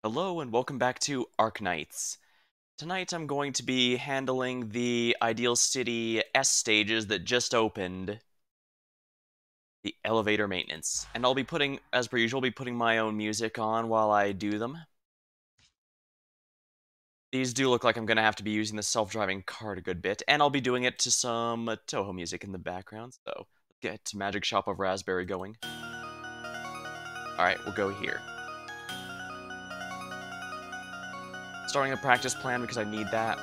Hello and welcome back to Arknights. Tonight I'm going to be handling the Ideal City S stages that just opened, the elevator maintenance. And I'll be putting, as per usual, my own music on while I do them. These do look like I'm going to have to be using the self-driving cart a good bit, and I'll be doing it to some Toho music in the background, so let's get Magic Shop of Raspberry going. Alright, we'll go here. Starting a practice plan because I need that.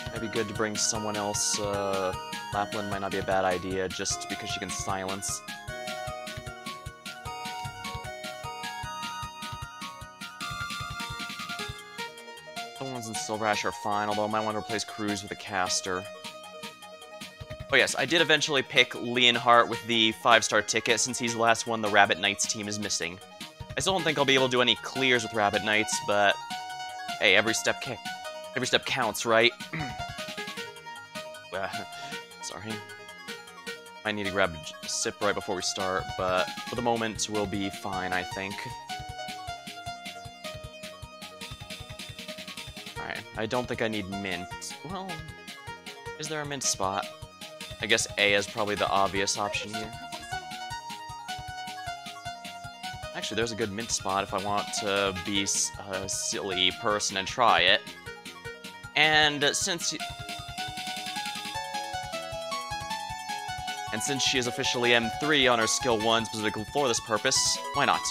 Might be good to bring someone else. Lapland might not be a bad idea just because she can silence. The ones in Silver Ash are fine, although I might want to replace Cruz with a caster. Oh yes, I did eventually pick Leonhardt with the 5-star ticket, since he's the last one the Rabbit Knights team is missing. I still don't think I'll be able to do any clears with Rabbit Knights, but hey, every step counts, right? Sorry. I need to grab a sip right before we start, but for the moment, we'll be fine, I think. Alright, I don't think I need mint. Well, is there a mint spot? I guess A is probably the obvious option here. Actually, there's a good mint spot if I want to be a silly person and try it. And since she is officially M3 on her skill 1 specifically for this purpose, why not?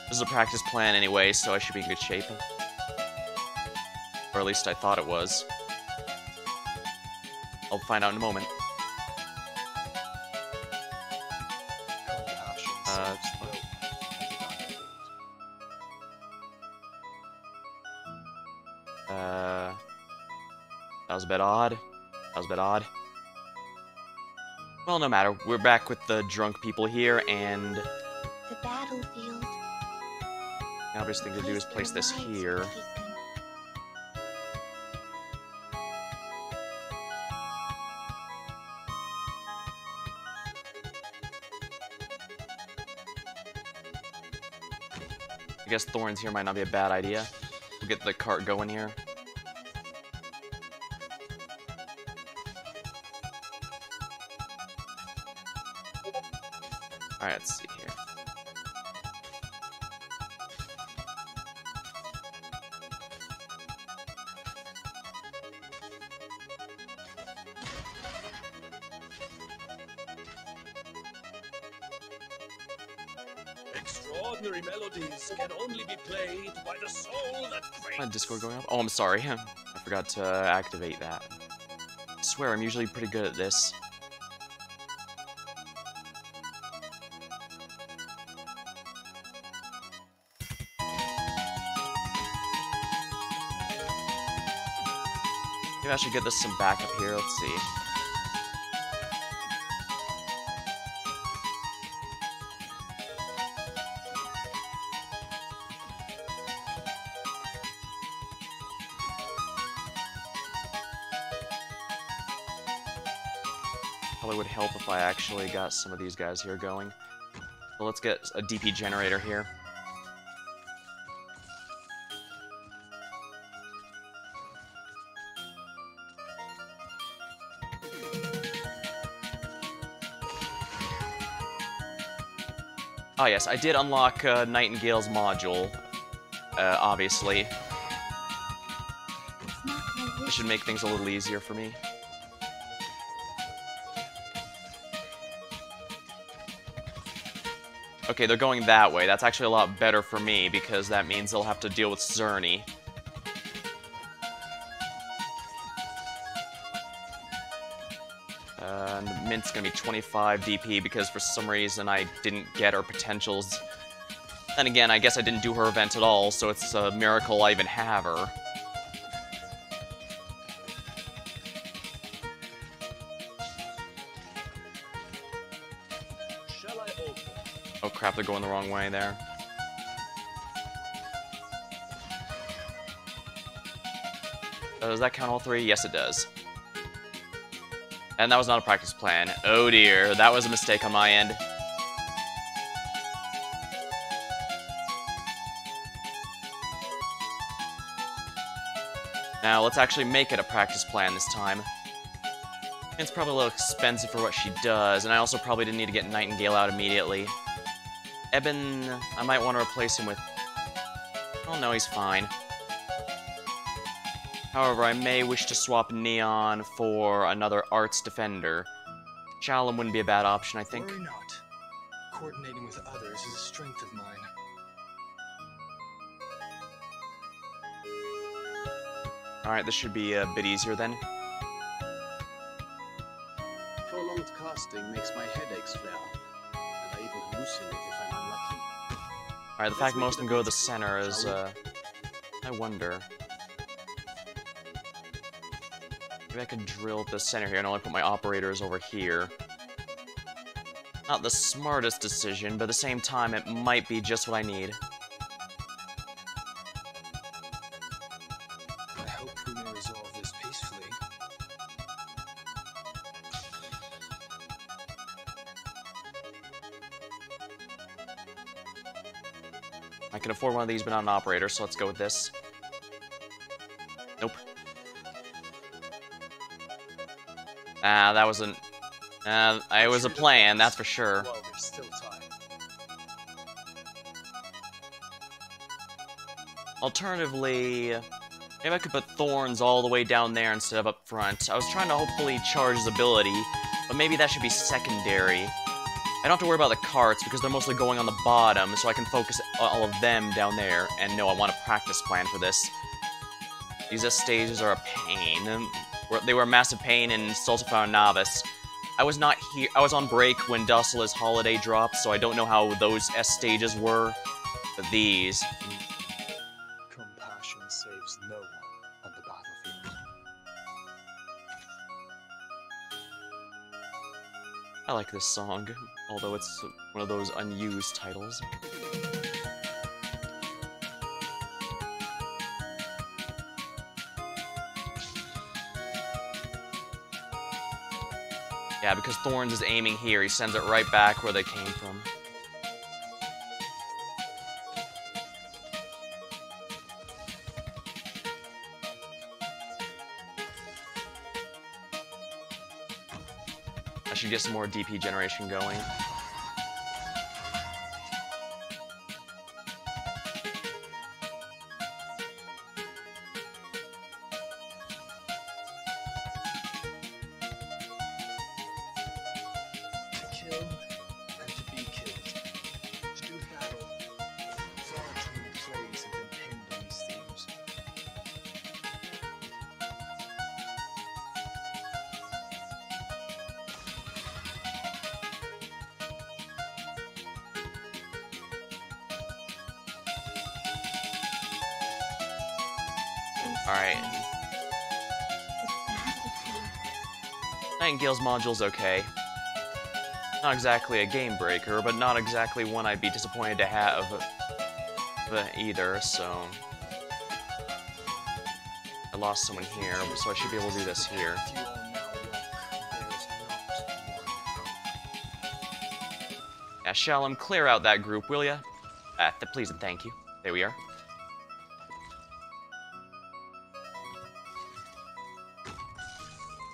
This is a practice plan anyway, so I should be in good shape. Or at least I thought it was. I'll find out in a moment. That was a bit odd. That was a bit odd. Well, no matter. We're back with the drunk people here, and the battlefield. The obvious thing to do is place this here. I guess thorns here might not be a bad idea. We'll get the cart going here. Alright, let's see here. Extraordinary melodies can only be played by the soul that craves. My Discord going up? Oh, I'm sorry. I forgot to activate that. I swear, I'm usually pretty good at this. Maybe I should get this some backup here. Let's see. Probably would help if I actually got some of these guys here going. So let's get a DP generator here. Oh yes, I did unlock Nightingale's module, obviously. This should make things a little easier for me. Okay, they're going that way. That's actually a lot better for me, because that means they'll have to deal with Zerny. And Mint's gonna be 25 DP, because for some reason I didn't get her potentials. Then again, I guess I didn't do her event at all, so it's a miracle I even have her. Oh crap, they're going the wrong way there. Does that count all three? Yes, it does. And that was not a practice plan. Oh dear, that was a mistake on my end. Now, let's actually make it a practice plan this time. It's probably a little expensive for what she does, and I also probably didn't need to get Nightingale out immediately. Eben, I might want to replace him with... Oh no, he's fine. However, I may wish to swap Neon for another Arts Defender. Shalom wouldn't be a bad option, I think. Worry not. Coordinating with others is a strength of mine. Alright, this should be a bit easier then. Prolonged casting makes my headaches flare, and I even hallucinate if I'm unlucky. Alright, the fact most of them go to the center is, I wonder. Maybe I could drill the center here and only put my operators over here. Not the smartest decision, but at the same time, it might be just what I need. I hope we may resolve this peacefully. I can afford one of these, but not an operator, so let's go with this. Nope. Ah, that wasn't... it was a plan, that's for sure. While there's still time. Alternatively, maybe I could put Thorns all the way down there instead of up front. I was trying to hopefully charge his ability, but maybe that should be secondary. I don't have to worry about the carts because they're mostly going on the bottom, so I can focus all of them down there. And no, I want a practice plan for this. These S stages are a pain. They were a massive pain in Stultify Novice. I was not here. I was on break when Dussela's holiday dropped, so I don't know how those S stages were. But these. Compassion saves no one on the battlefield. I like this song, although it's one of those unused titles. Yeah, because Thorns is aiming here, he sends it right back where they came from. I should get some more DP generation going. Alright. Nightingale's module's okay. Not exactly a game breaker, but not exactly one I'd be disappointed to have either, so... I lost someone here, so I should be able to do this here. Yeah, Shalom, clear out that group, will ya? Please and thank you. There we are.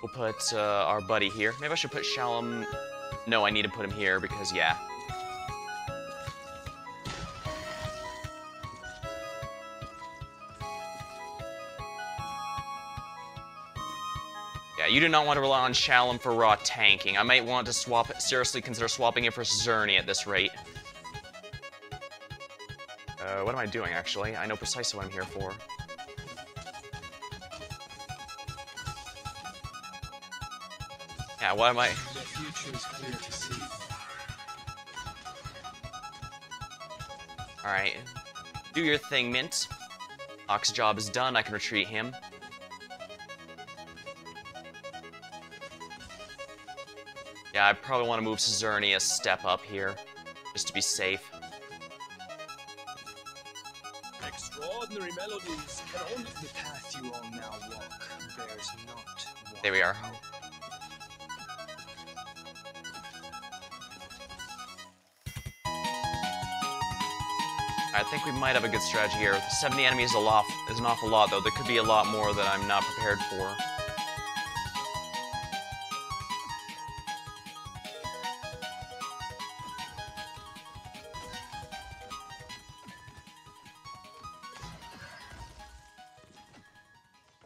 We'll put our buddy here. Maybe I should put Shalom... No, I need to put him here because, yeah. Yeah, you do not want to rely on Shalom for raw tanking. I might want to seriously consider swapping it for Zerny at this rate. What am I doing, actually? I know precisely what I'm here for. Yeah, what am I... The future is clear to see. Alright. Do your thing, Mint. Ox job is done, I can retreat him. Yeah, I probably want to move Zerny a step up here, just to be safe. Extraordinary melodies can only... The path you all now walk bears not one There we are. hope. I think we might have a good strategy here. 70 enemies is an awful lot, though. There could be a lot more that I'm not prepared for.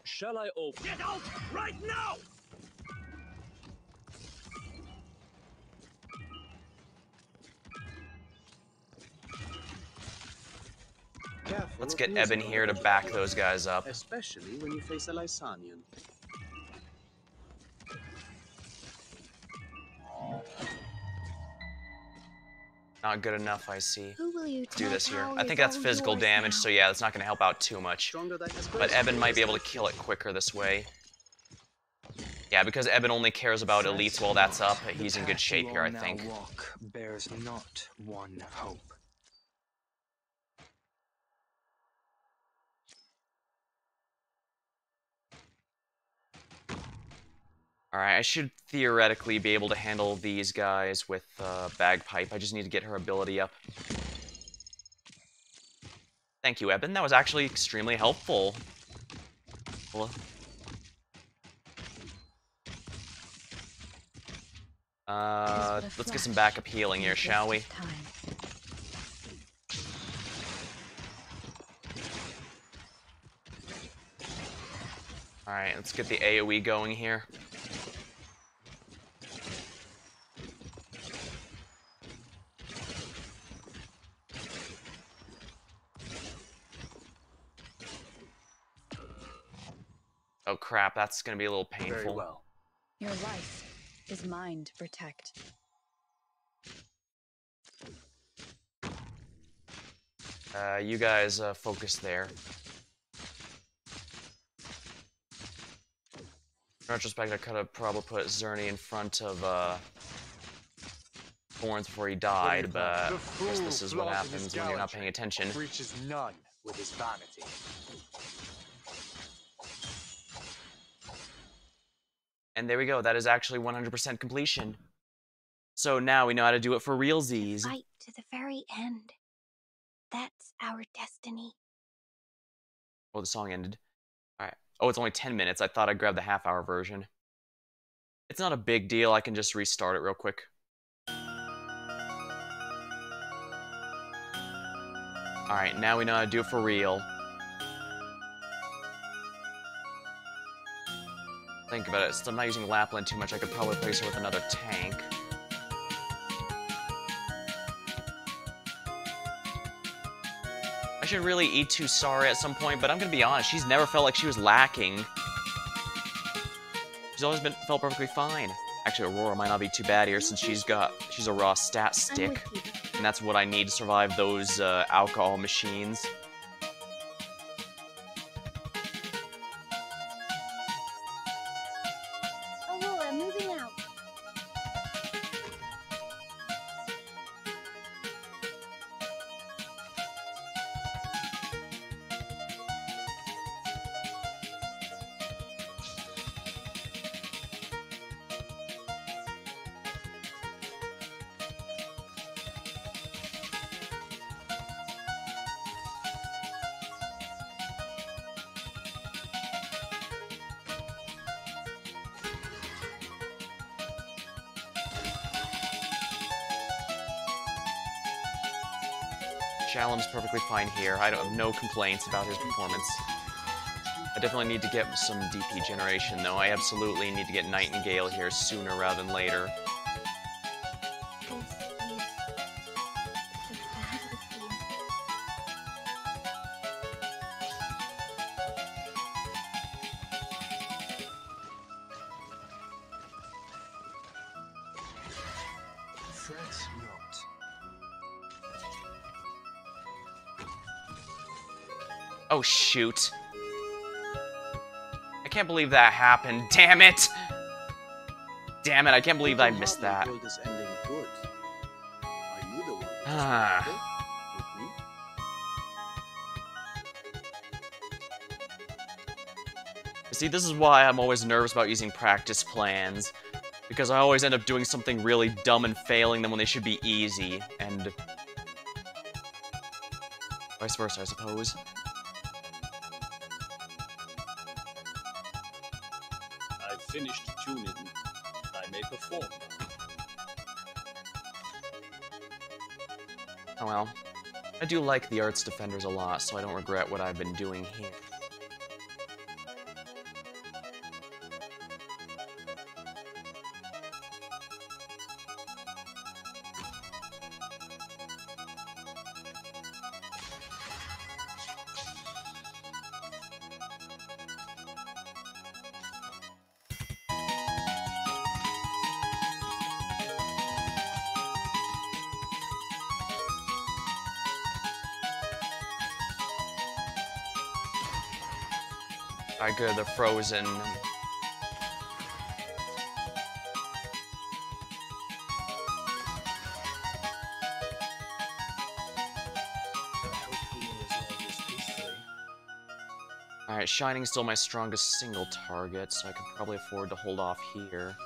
Shall I open? Get out right now! Careful Let's of get music Eben on here the to way. back those guys up. Especially when you face a Lysanian. Not good enough, I see. Who will you Do tell this here. power I think is that's all physical yours damage, now? so yeah, that's not going to help out too much. Stronger than his But Eben might be able to kill it quicker this way. Yeah, because Eben only cares about elites while that's up, he's in good shape here, I think. Walk bears not one hope. Alright, I should theoretically be able to handle these guys with Bagpipe. I just need to get her ability up. Thank you, Eben. That was actually extremely helpful. Well, let's get some backup healing here, shall we? Alright, let's get the AoE going here. Oh crap, that's gonna be a little painful. Very well. Your life is mine to protect. You guys focus there. In retrospect, I could have probably put Zerny in front of Thorns before he died, but I guess this is what happens when you're not paying attention. Reaches none with his vanity. And there we go, that is actually 100% completion. So now we know how to do it for realsies. Fight to the very end. That's our destiny. Oh, the song ended. Alright. Oh, it's only 10 minutes. I thought I'd grab the half-hour version. It's not a big deal. I can just restart it real quick. Alright, now we know how to do it for real. Think about it. Since I'm not using Lapland too much, I could probably place her with another tank. I should really eat to Sari at some point, but I'm gonna be honest, she's never felt like she was lacking. She's always felt perfectly fine. Actually, Aurora might not be too bad here since she's a raw stat stick, and that's what I need to survive those alcohol machines. Aurora, moving out. Shalom's perfectly fine here. I don't have no complaints about his performance. I definitely need to get some DP generation, though. I absolutely need to get Nightingale here sooner rather than later. This is the battlefield. Fret not. Oh, shoot. I can't believe that happened. Damn it! Damn it, I can't believe I missed that. Call this ending good. Are you the one who just Ah. started with me? See, this is why I'm always nervous about using practice plans. Because I always end up doing something really dumb and failing them when they should be easy. And vice versa, I suppose. I've finished tuning. I may perform now. Oh well. I do like the Arts Defenders a lot, so I don't regret what I've been doing here. Alright, good, they're frozen. Alright, Shining's still my strongest single target, so I can probably afford to hold off here.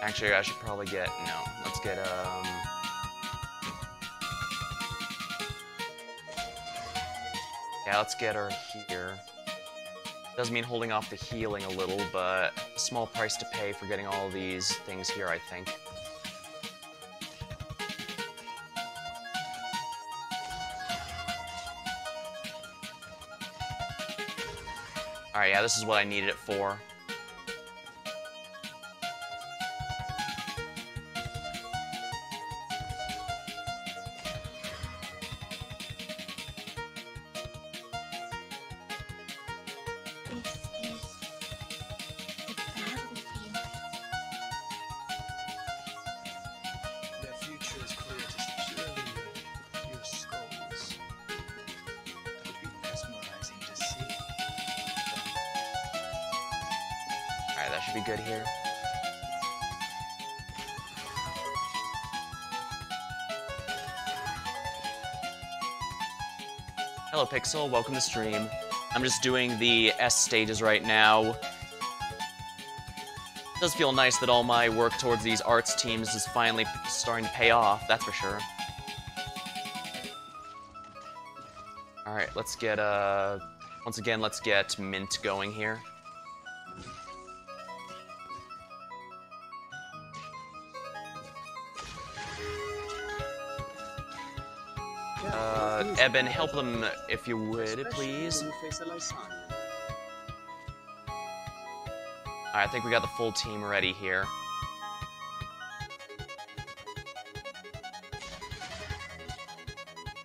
Actually, I should probably get... no, let's get, yeah, let's get her here. Does mean holding off the healing a little, but a small price to pay for getting all these things here, I think. Alright, yeah, this is what I needed it for. Alright, that should be good here. Hello Pixel, welcome to stream. I'm just doing the S stages right now. It does feel nice that all my work towards these arts teams is finally starting to pay off, that's for sure. Alright, let's get, once again, let's get Mint going here. Eben, help them if you would, please. Alright, I think we got the full team ready here.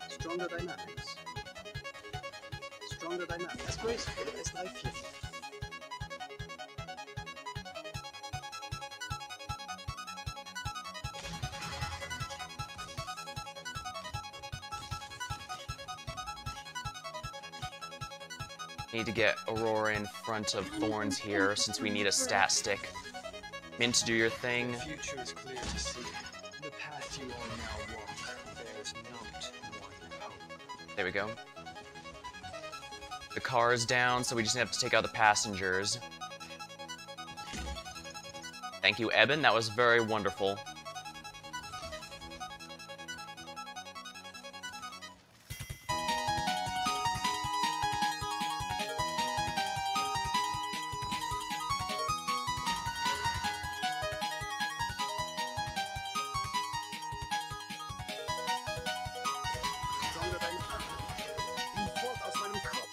Stronger dynamics. Stronger dynamics. That's graceful. That's life-giving. Need to get Aurora in front of Thorns here, since we need a stat stick. Mint, do your thing. The future is clear to see. The path you all now walk bears not one hope. There we go. The car is down, so we just have to take out the passengers. Thank you, Eben. That was very wonderful. Stronger dynamics. Ihm fort aus meinem Kopf.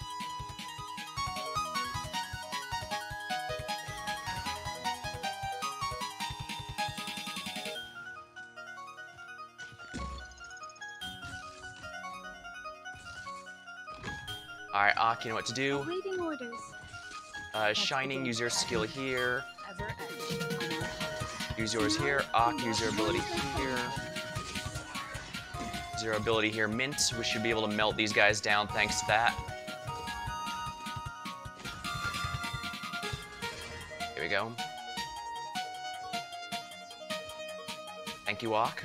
Alright, Ak, you know what to do. Awaiting orders. Shining, use your skill here. Ever etched on our hearts. Use yours here. Ak, use your ability here. Use your ability here. Mint, we should be able to melt these guys down thanks to that. Here we go. Thank you, Ak.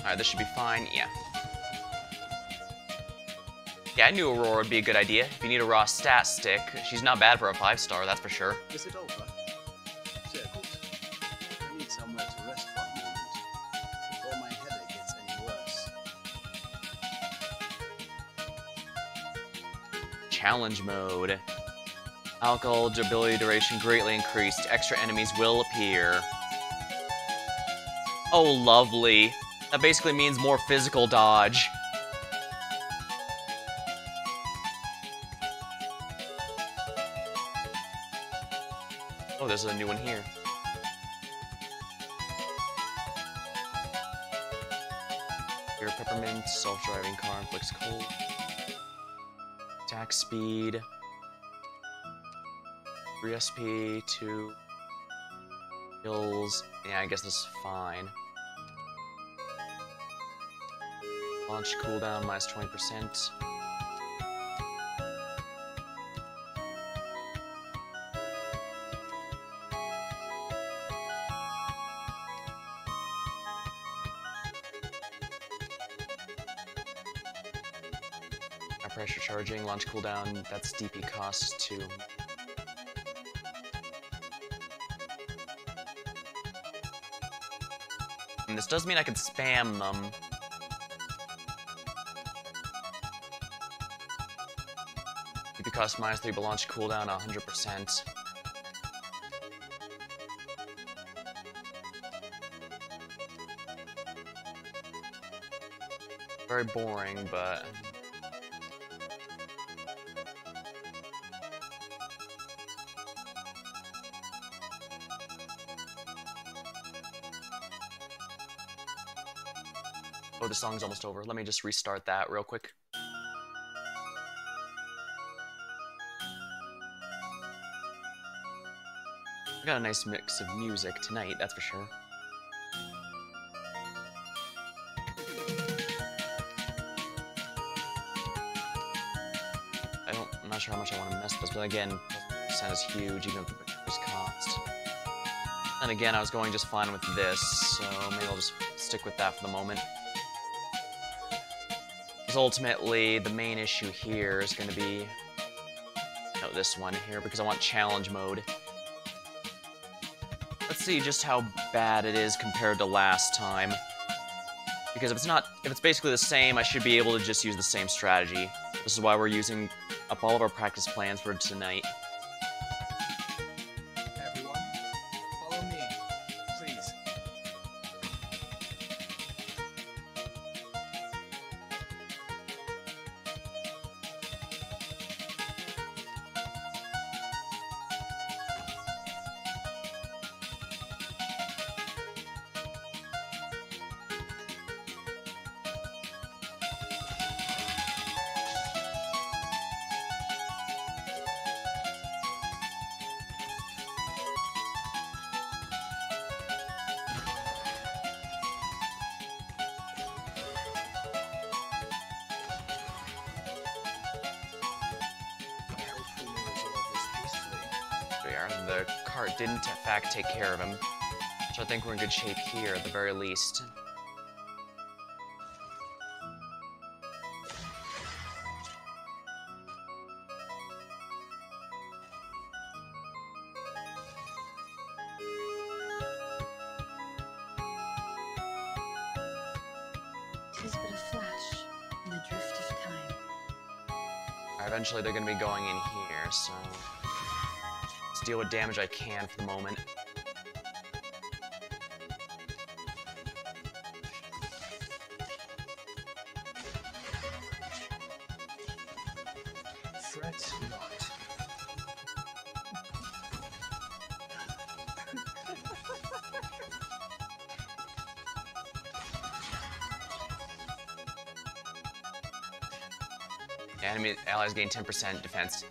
Alright, this should be fine. Yeah. Yeah, I knew Aurora would be a good idea. If you need a raw stat stick, she's not bad for a 5-star, that's for sure. Is it over? Sehr gut. I need somewhere to rest for a moment before my headache gets any worse. Challenge mode. Alcohol durability duration greatly increased. Extra enemies will appear. Oh, lovely. That basically means more physical dodge. Oh, there's a new one here. Pure peppermint, self-driving car inflicts cold. Attack speed. 3 SP, 2 kills. Yeah, I guess this is fine. Launch cooldown minus 20%. Pressure charging, launch cooldown, that's DP costs too. And this does mean I can spam them. DP cost minus 3, but launch cooldown 100%. Very boring, but... Oh, the song's almost over. Let me just restart that real quick. We got a nice mix of music tonight, that's for sure. I'm not sure how much I want to mess with this, but again, percent is huge, even if the pictures cost. And again, I was going just fine with this, so maybe I'll just stick with that for the moment. Because ultimately, the main issue here is going to be... No, this one here, because I want challenge mode. Let's see just how bad it is compared to last time. Because if it's basically the same, I should be able to just use the same strategy. This is why we're using up all of our practice plans for tonight. Everyone, follow me, please. The cart didn't, in fact, take care of him. So I think we're in good shape here, at the very least. Tis but a flash in the drift of time. Eventually they're gonna be going in here, so... let's deal with damage I can for the moment. Fret not. Enemy allies gain 10% defense.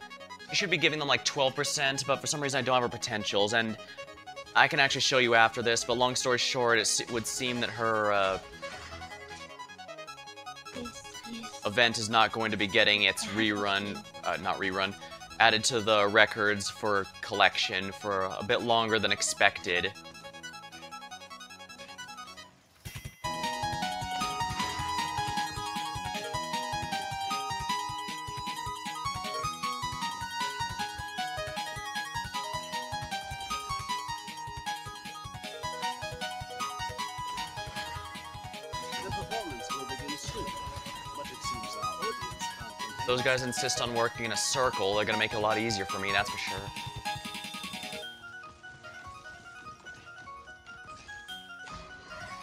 You should be giving them like 12%, but for some reason I don't have her potentials, and I can actually show you after this, but long story short, it would seem that her event is not going to be getting its added to the records for collection for a bit longer than expected. Those guys insist on working in a circle. They're gonna make it a lot easier for me, that's for sure.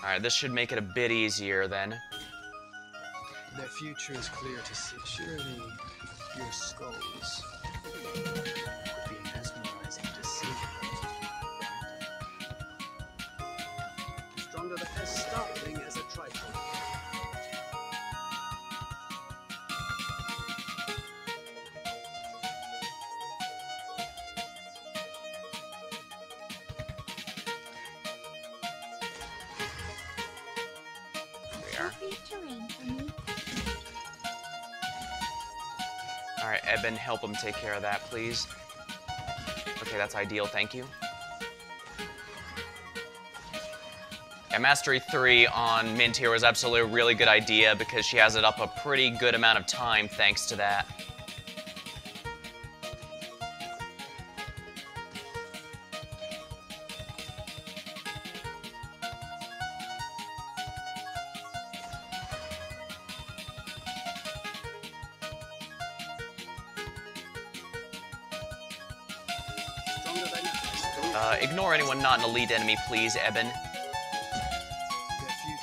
Alright, this should make it a bit easier then. Their future is clear to see. Surely your skulls would be mesmerizing to see. Stronger than as startling as a trifle. Alright, Eben, help him take care of that, please. Okay, that's ideal, thank you. Yeah, Mastery 3 on Mint here was absolutely a really good idea because she has it up a pretty good amount of time thanks to that. Ignore anyone not an elite enemy, please, Eben.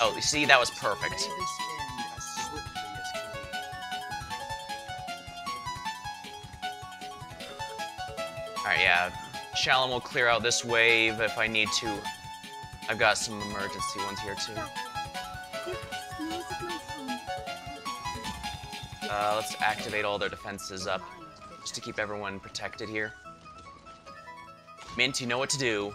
Oh, you see, that was perfect. Alright, yeah. Shalom will clear out this wave if I need to. I've got some emergency ones here, too. Let's activate all their defenses up, just to keep everyone protected here. Mint, you know what to do.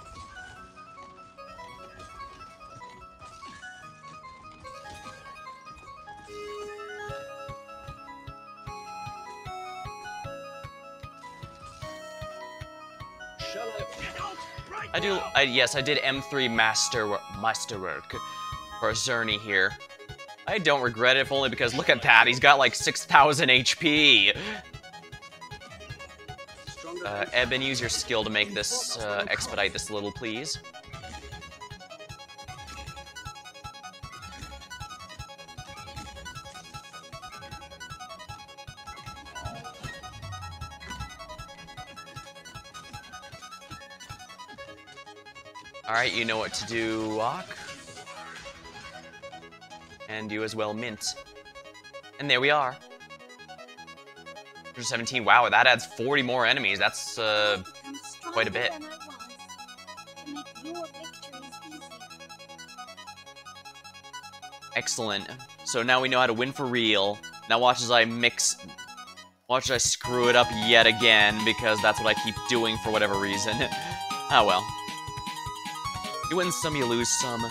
Yes, I did M3 masterwork for Zerny here. I don't regret it, if only because look at that, he's got like 6,000 HP. Eben, use your skill to make this, expedite this a little, please. Alright, you know what to do, Ak. And you as well, Mint. And there we are. 17, wow, that adds 40 more enemies. That's, quite a bit. Excellent. So now we know how to win for real. Now watch as I screw it up yet again, because that's what I keep doing for whatever reason. Ah well. You win some, you lose some.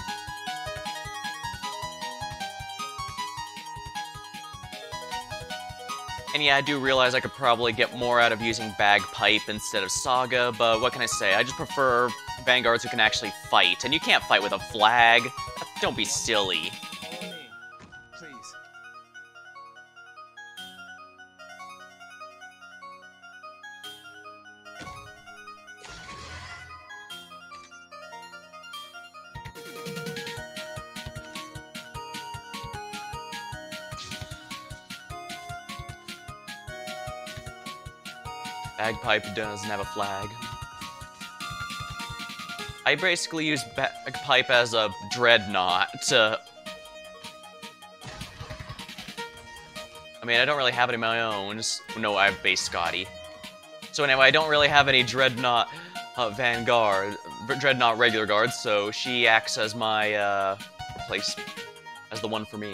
And yeah, I do realize I could probably get more out of using Bagpipe instead of Saga, but what can I say? I just prefer Vanguards who can actually fight. And you can't fight with a flag. Don't be silly. Please. Bagpipe doesn't have a flag. I basically use Bagpipe as a dreadnought. I mean, I don't really have any of my own. No, I have base Scotty. So anyway, I don't really have any dreadnought Vanguard, dreadnought regular guards, so she acts as my place, as the one for me.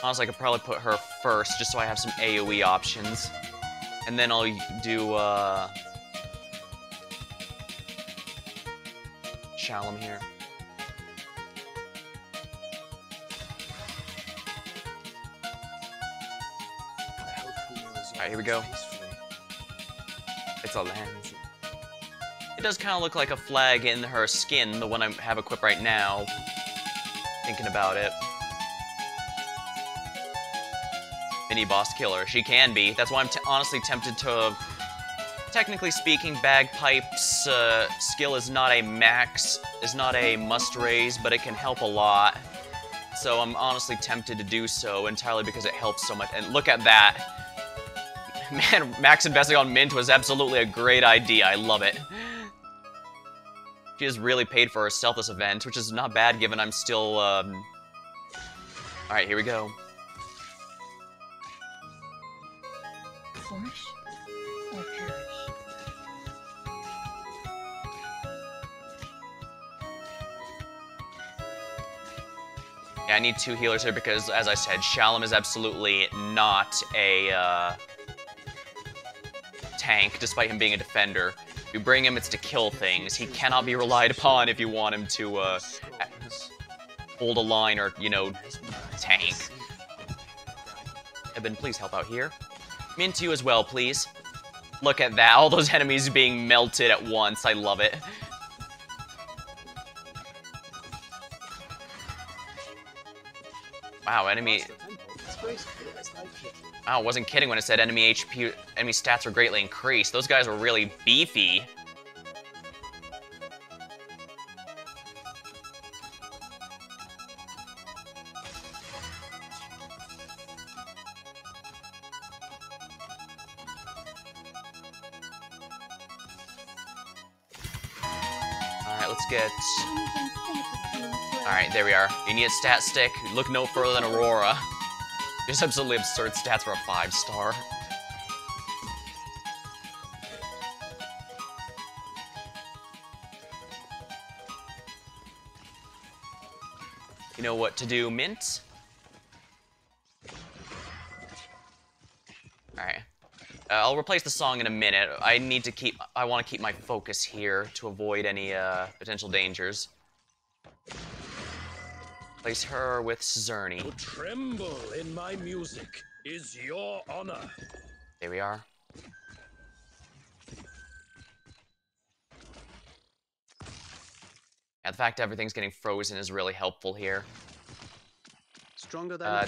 Honestly, I could probably put her first, just so I have some AoE options. And then I'll do, Shalom here. Alright, here we go. It's a lens. It does kind of look like a flag in her skin, the one I have equipped right now. Thinking about it. Mini boss killer. She can be. That's why I'm honestly tempted to... Technically speaking, Bagpipe's skill is not a max, is not a must raise, but it can help a lot. so I'm honestly tempted to do so entirely because it helps so much. And look at that. Man, max investing on Mint was absolutely a great idea. I love it. She has really paid for herself this event, which is not bad given I'm still, Alright, here we go. Flourish or perish. Yeah, I need 2 healers here because, as I said, Shalom is absolutely not a, tank, despite him being a defender. If you bring him, it's to kill things. He cannot be relied upon if you want him to, hold a line or, you know, tank. Eben, please help out here. Mint you as well, please. Look at that, all those enemies being melted at once. I love it. Wow, enemy... Wow, I wasn't kidding when it said enemy stats were greatly increased. Those guys were really beefy. Alright, let's get... Alright, there we are. You need a stat stick. Look no further than Aurora. Just absolutely absurd stats for a 5-star. You know what to do, Mint? Alright. I'll replace the song in a minute. I want to keep my focus here to avoid any potential dangers. Place her with Zerny. To tremble in my music is your honor. There we are. Yeah, the fact everything's getting frozen is really helpful here. Stronger than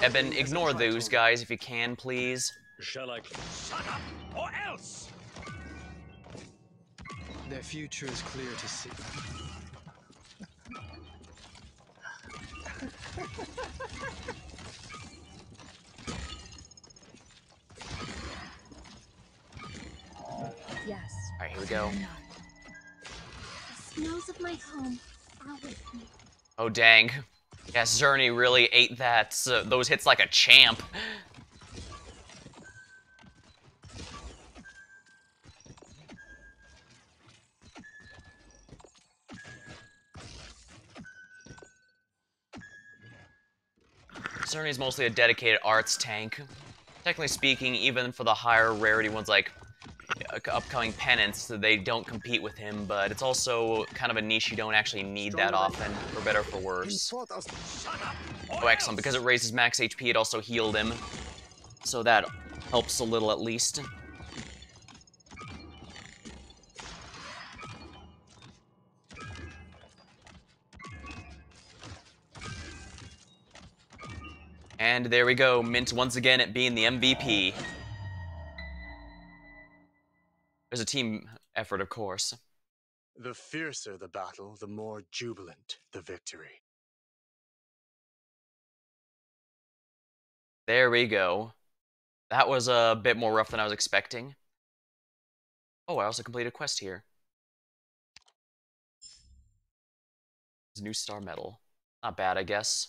Eben, ignore those guys if you can, please. Shall I shut up or else? Their future is clear to see. Yes. Alright, here we go. The smells of my home are with me. Oh, dang. Yeah, Zerny really ate those hits like a champ. Zerny's mostly a dedicated arts tank. Technically speaking, even for the higher rarity ones like upcoming penance, they don't compete with him, but it's also kind of a niche you don't actually need that often, for better or for worse. Oh, excellent. Because it raises max HP, it also healed him. So that helps a little at least. And there we go, Mint once again at being the MVP. There's a team effort, of course. The fiercer the battle, the more jubilant the victory. There we go. That was a bit more rough than I was expecting. Oh, I also completed a quest here. It's a new star medal. Not bad, I guess.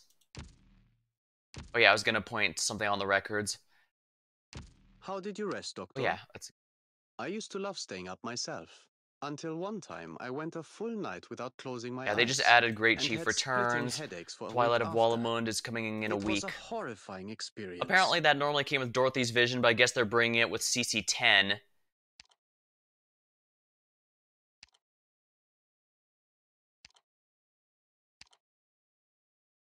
Oh yeah, I was gonna point something on the records. How did you rest, Doctor? Oh yeah, that's... I used to love staying up myself. Until one time, I went a full night without closing my eyes. Yeah, they just added Great and Chief had Returns. splitting headaches for a Twilight week of after. Walamund is coming in a week. It was a horrifying experience. Apparently that normally came with Dorothy's Vision, but I guess they're bringing it with CC10.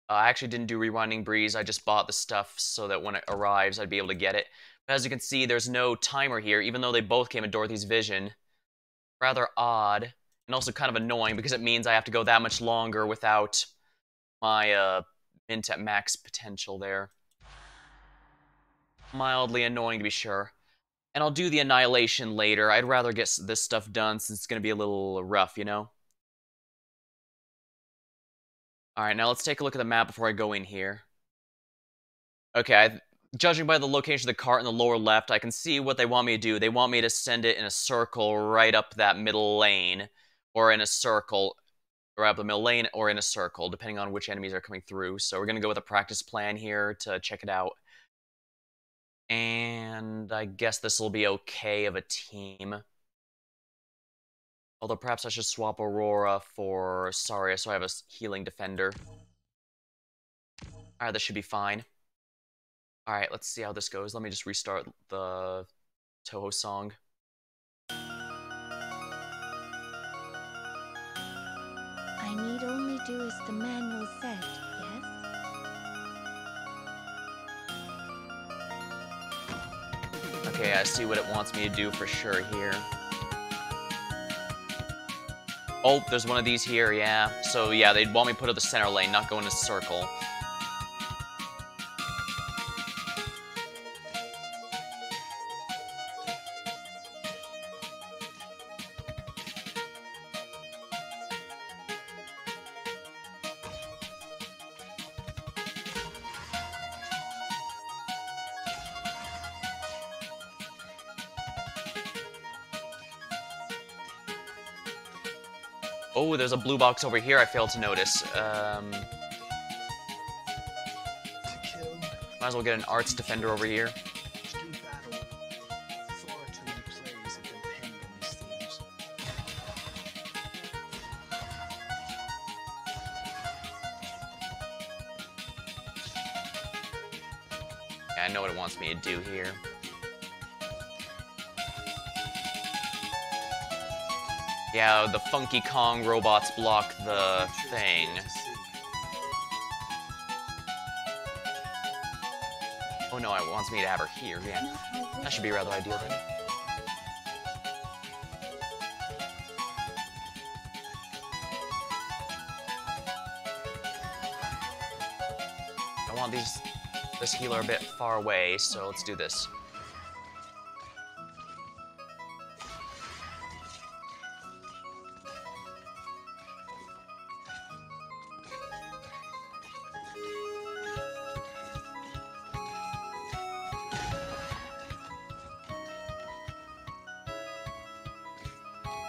I actually didn't do Rewinding Breeze, I just bought the stuff so that when it arrives I'd be able to get it. But as you can see, there's no timer here, even though they both came with Dorothy's Vision. Rather odd, and also kind of annoying because it means I have to go that much longer without my Mint at max potential there. Mildly annoying to be sure. And I'll do the Annihilation later. I'd rather get this stuff done since it's going to be a little rough, you know? Alright, now let's take a look at the map before I go in here. Okay, judging by the location of the cart in the lower left, I can see what they want me to do. They want me to send it in a circle right up that middle lane, or in a circle, or up the middle lane, or in a circle, depending on which enemies are coming through. So we're going to go with a practice plan here to check it out. And I guess this will be okay of a team. Although perhaps I should swap Aurora for Saria so I have a healing defender. Alright, this should be fine. Alright, let's see how this goes. Let me just restart the Toho song. I need only do as the manual said, yes? Okay, I see what it wants me to do for sure here. Oh, there's one of these here, yeah. So yeah, they'd want me to put it in the center lane, not go in a circle. Oh, there's a blue box over here I failed to notice. To kill, Might as well get an arts defender over here. to do battle. Far too many plays have been penned on these themes. Yeah, I know what it wants me to do here. Yeah, the Funky Kong robots block the thing. Oh no, it wants me to have her here, yeah. That should be rather ideal then. I want this healer a bit far away, so let's do this.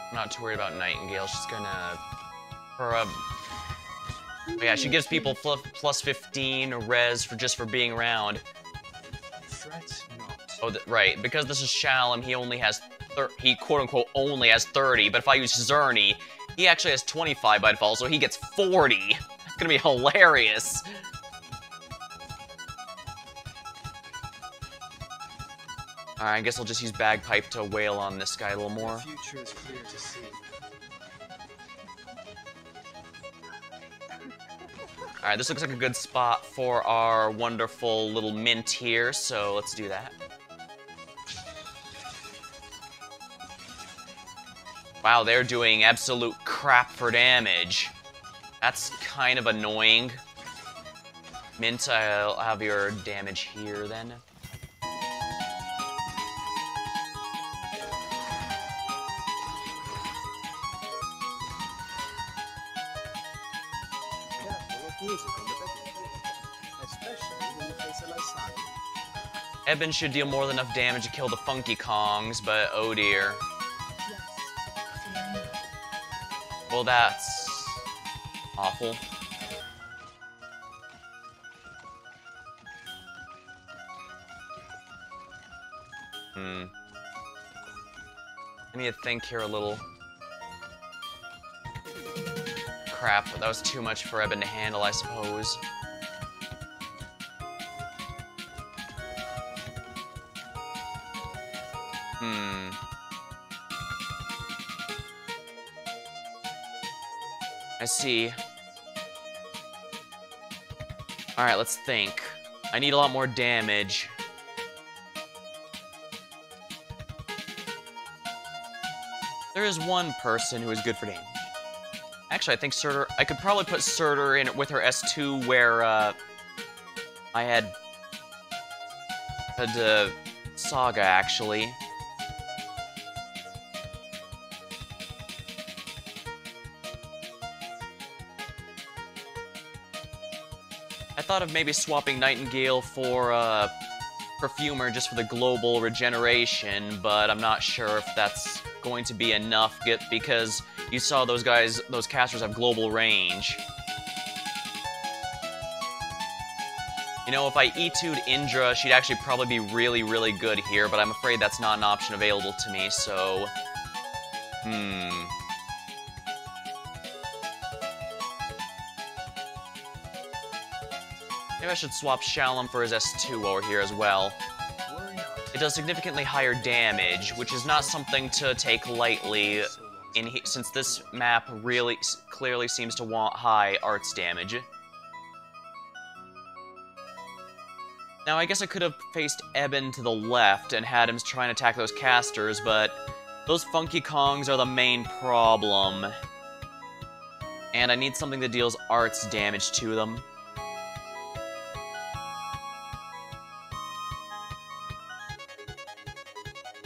I'm not too worried about Nightingale. She's gonna... oh yeah, she gives people plus 15 res just for being around. Threat not. Oh, right. Because this is Shalom, he only has... he quote-unquote only has 30, but if I use Zerny, he actually has 25 by default, so he gets 40. It's gonna be hilarious. Alright, I guess I'll just use Bagpipe to wail on this guy a little more. The future is clear to see. Alright, this looks like a good spot for our wonderful little mint here, so let's do that. Wow, they're doing absolute crap for damage. That's kind of annoying. Mint, I'll have your damage here then. Music on the battlefield, especially when you face a lasagna. Eben should deal more than enough damage to kill the Funky Kongs, but oh dear. Yes. Fear not. Well, that's awful. I need to think here a little. Crap, that was too much for Eben to handle, I suppose. I see. Alright, let's think. I need a lot more damage. There is one person who is good for damage. Actually, I think Surtur... I could probably put Surtur in with her S2 where, I had Saga, actually. I thought of maybe swapping Nightingale for Perfumer just for the global regeneration, but I'm not sure if that's going to be enough because you saw those casters have global range. You know, if I E2'd Indra, she'd actually probably be really, really good here, but I'm afraid that's not an option available to me, so... Maybe I should swap Shalom for his S2 over here as well. It does significantly higher damage, which is not something to take lightly since this map really clearly seems to want high arts damage. Now, I guess I could have faced Eben to the left and had him try and attack those casters, but those Funky Kongs are the main problem. And I need something that deals arts damage to them.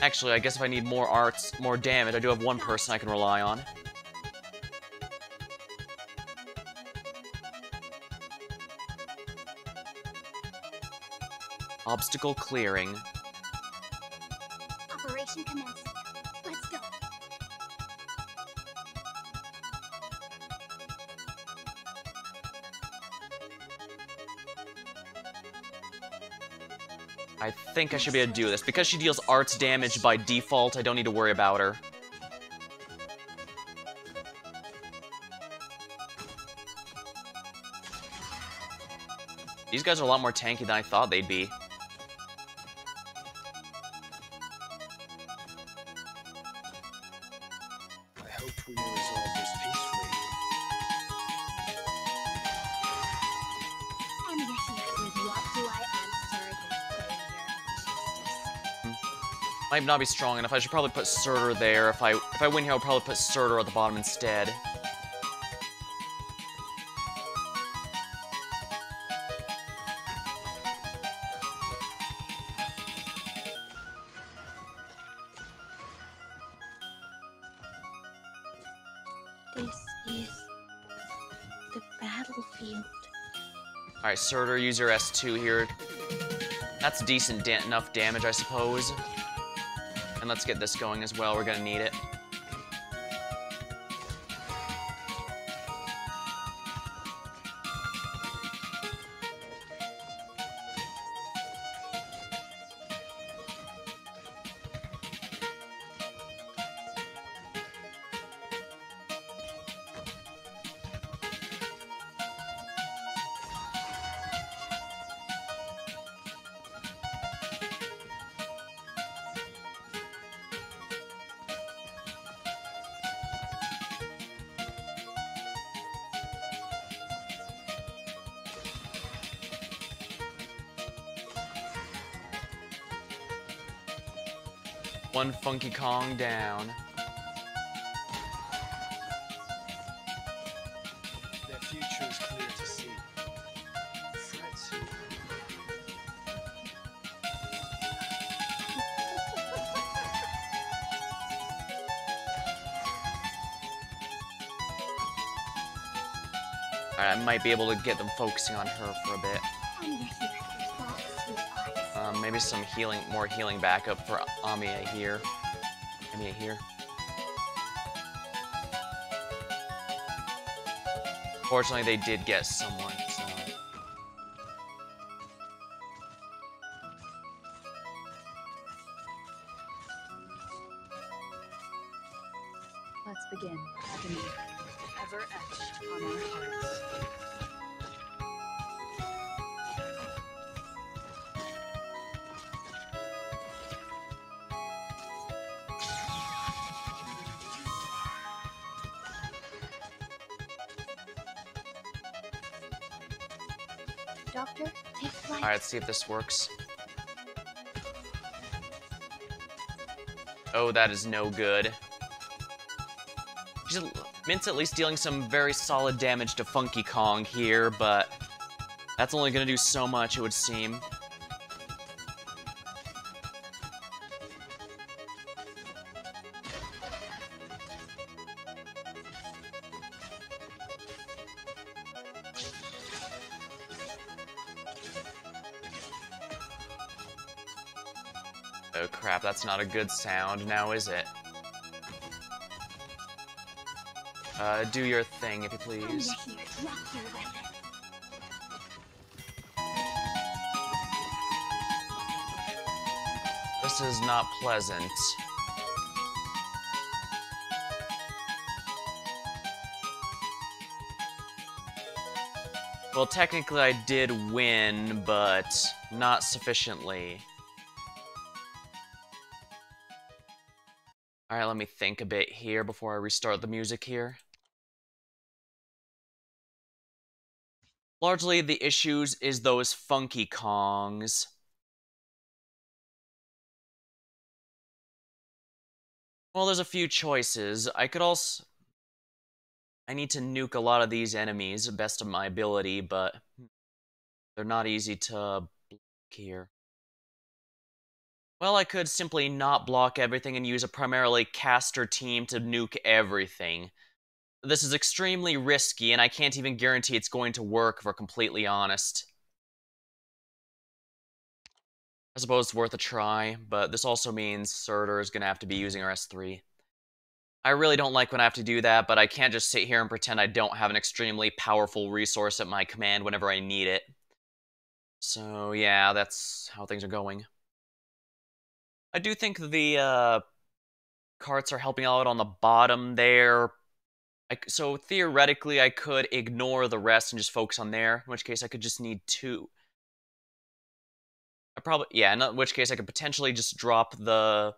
Actually, I guess if I need more damage, I do have one person I can rely on. Obstacle clearing. Operation commenced. Let's go. I think I should be able to do this. Because she deals arts damage by default, I don't need to worry about her. These guys are a lot more tanky than I thought they'd be. I hope we may resolve this peacefully. I'm here with what do I answer against justice? Might not be strong enough. I should probably put Surtur there. If I win here, I'll probably put Surtur at the bottom instead. This is the battlefield. Alright, Surtur, use your S2 here. That's decent enough damage, I suppose. And let's get this going as well. We're gonna need it. One Funky Kong down. Their future is clear to see. Threats. Alright, I might be able to get them focusing on her for a bit. I'm here with thoughts, sweetheart. Maybe some more healing backup for Amiya here. Amiya here. Fortunately, they did get someone, so... Let's begin. Agony, ever etched on our hearts. Doctor, take flight. Alright, let's see if this works. Oh, that is no good. Mint's at least dealing some very solid damage to Funky Kong here, but that's only gonna do so much, it would seem. Oh crap, that's not a good sound now, is it? Do your thing, if you please. This is not pleasant. Well, technically I did win, but not sufficiently. Alright, let me think a bit here before I restart the music here. Largely, the issues is those Funky Kongs. Well, there's a few choices. I could also... I need to nuke a lot of these enemies, best of my ability, but they're not easy to block here. Well, I could simply not block everything and use a primarily caster team to nuke everything. This is extremely risky, and I can't even guarantee it's going to work, if we're completely honest. I suppose it's worth a try, but this also means Surtur is going to have to be using our S3. I really don't like when I have to do that, but I can't just sit here and pretend I don't have an extremely powerful resource at my command whenever I need it. So yeah, that's how things are going. I do think the carts are helping out on the bottom there. So theoretically, I could ignore the rest and just focus on there, in which case I could just need 2. In which case I could potentially just drop the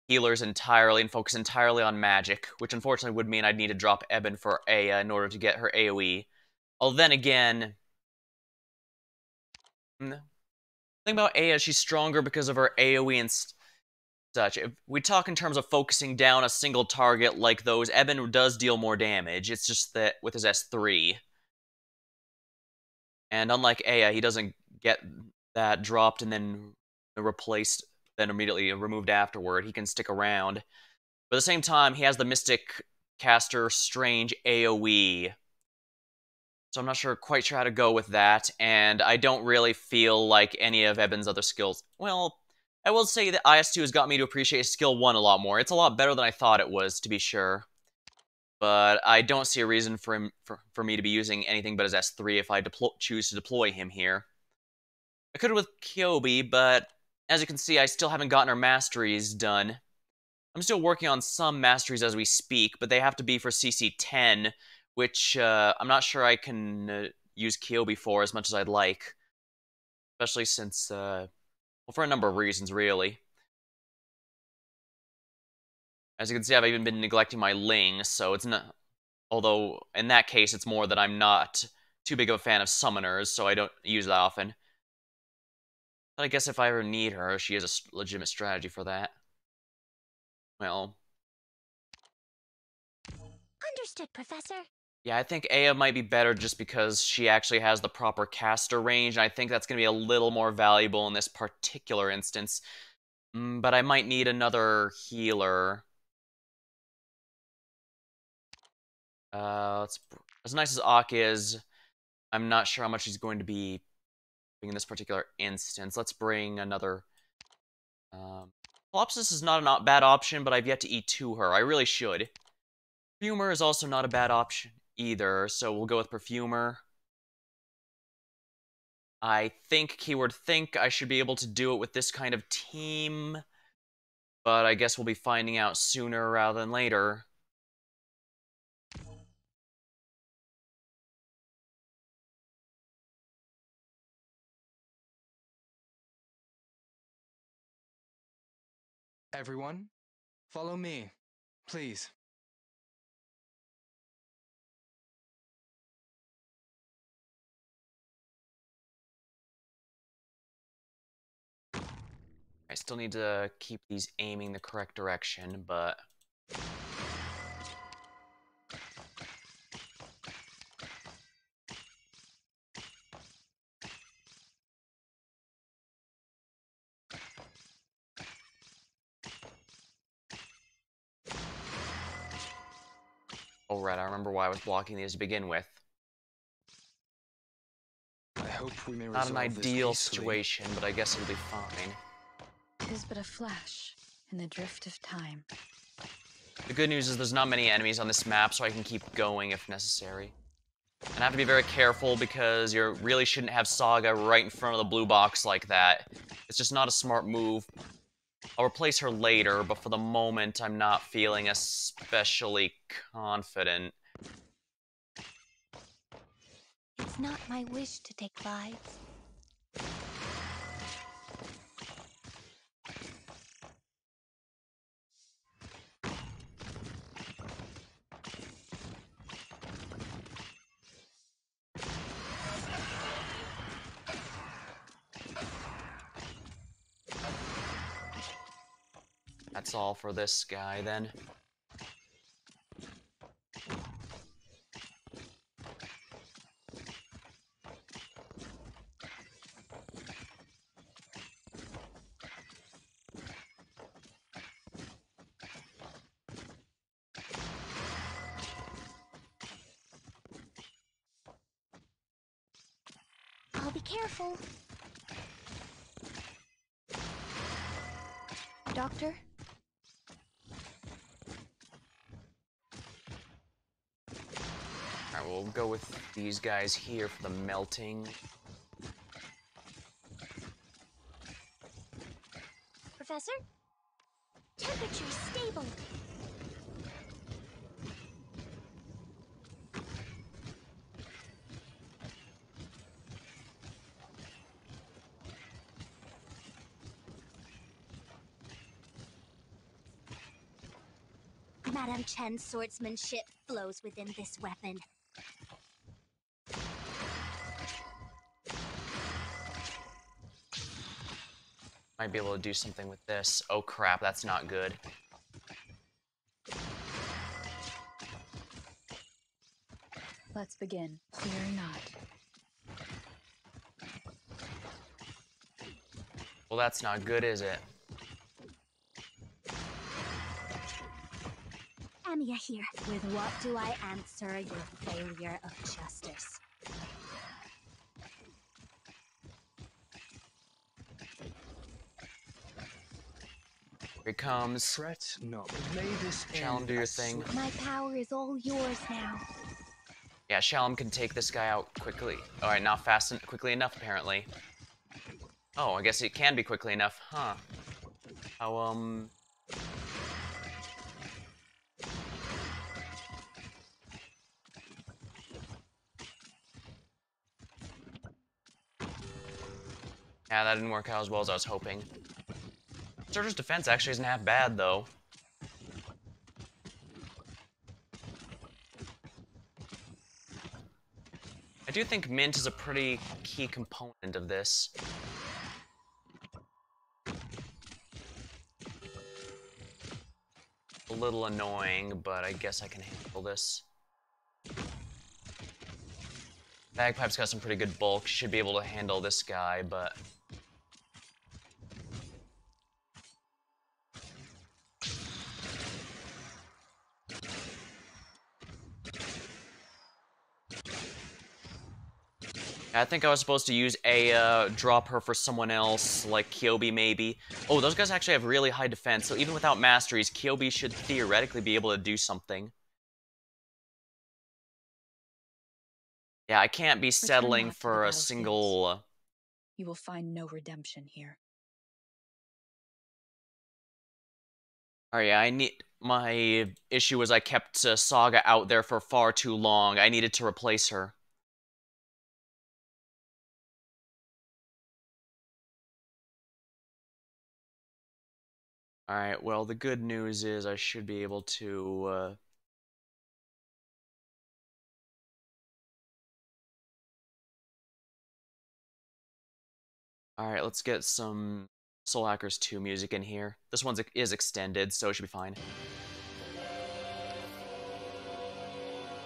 healers entirely and focus entirely on magic, which unfortunately would mean I'd need to drop Eben for Aya in order to get her AoE. Although then again, the thing about Aya, she's stronger because of her AoE and such. If we talk in terms of focusing down a single target like those, Eben does deal more damage. It's just that with his S3. And unlike Aya, he doesn't get that dropped and then replaced, then immediately removed afterward. He can stick around. But at the same time, he has the Mystic Caster Strange AoE. So I'm not quite sure how to go with that, and I don't really feel like any of Eben's other skills. Well, I will say that IS2 has got me to appreciate skill 1 a lot more. It's a lot better than I thought it was, to be sure. But I don't see a reason for me to be using anything but his S3 if I choose to deploy him here. I could have with Kyobi, but as you can see, I still haven't gotten her masteries done. I'm still working on some masteries as we speak, but they have to be for CC10, which I'm not sure I can use Kyobi for as much as I'd like. Especially since, well, for a number of reasons, really. As you can see, I've even been neglecting my Ling, so it's not... Although, in that case, it's more that I'm not too big of a fan of summoners, so I don't use that often. But I guess if I ever need her, she has a legitimate strategy for that. Well... Understood, Professor. Yeah, I think Aya might be better just because she actually has the proper caster range, and I think that's going to be a little more valuable in this particular instance. But I might need another healer. As nice as Ak is, I'm not sure how much he's going to be in this particular instance. Let's bring another... Colopsis is not a bad option, but I've yet to E2 her. I really should. Perfumer is also not a bad option either, so we'll go with Perfumer. I think, keyword think, I should be able to do it with this kind of team, but I guess we'll be finding out sooner rather than later. Everyone, follow me, please. I still need to keep these aiming the correct direction, but... Oh, right, I remember why I was blocking these to begin with. I hope we may Not an resolve this ideal peacefully. situation, but I guess it'll be fine. It is but a flash in the drift of time. The good news is there's not many enemies on this map, so I can keep going if necessary. And I have to be very careful because you really shouldn't have Saga right in front of the blue box like that. It's just not a smart move. I'll replace her later, but for the moment, I'm not feeling especially confident. It's not my wish to take lives. That's all for this guy, then. I'll be careful. Doctor? Alright, we'll go with these guys here for the melting. Professor? Temperature stable. Madame Chen's swordsmanship flows within this weapon. Might be able to do something with this. Oh crap, that's not good. Let's begin. Fear not. Well, that's not good, is it? Amiya here. With what do I answer your failure of justice? Here he comes. Fret not. May this Shalom, end do your as thing. My power is all yours now. Yeah, Shalom can take this guy out quickly. Alright, not fast and quickly enough, apparently. Oh, I guess it can be quickly enough, huh? How, yeah, that didn't work out as well as I was hoping. Surge's defense actually isn't half bad, though. I do think Mint is a pretty key component of this. A little annoying, but I guess I can handle this. Bagpipe's got some pretty good bulk. She should be able to handle this guy, but... I think I was supposed to use Aya, drop her for someone else, like Kyobi maybe. Oh, those guys actually have really high defense, so even without masteries, Kyobi should theoretically be able to do something. Yeah, I can't be settling not to the for a battlefields. single... You will find no redemption here. Alright, yeah, I need... My issue was I kept Saga out there for far too long. I needed to replace her. Alright, well, the good news is I should be able to, Alright, let's get some Soul Hackers 2 music in here. This one is extended, so it should be fine.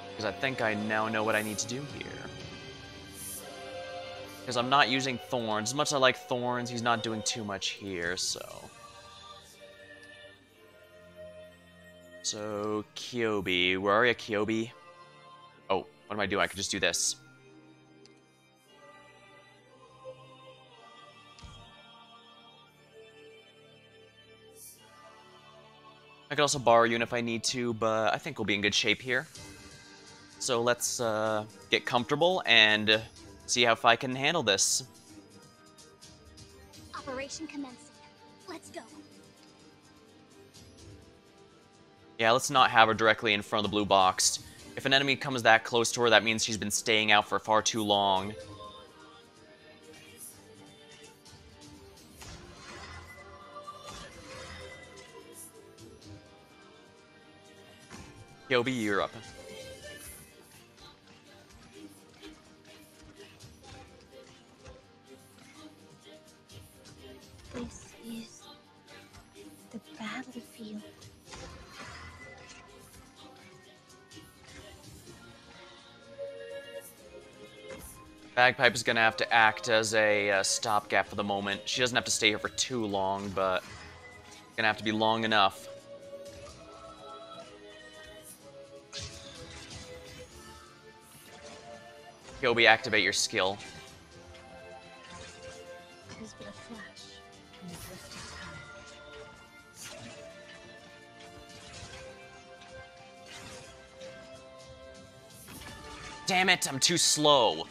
Because I think I now know what I need to do here. Because I'm not using Thorns. As much as I like Thorns, he's not doing too much here, so... So, Kyobi. Where are you, Kyobi? Oh, what am I doing? I could just do this. I could also borrow a unit if I need to, but I think we'll be in good shape here. So let's get comfortable and see how I can handle this. Operation commencing. Let's go. Yeah, let's not have her directly in front of the blue box. If an enemy comes that close to her, that means she's been staying out for far too long. Yobi, you're up. This is the battlefield. Bagpipe is going to have to act as a stopgap for the moment. She doesn't have to stay here for too long, but going to have to be long enough. Yobi, activate your skill. There's been a flash in the drift of time. Damn it, I'm too slow.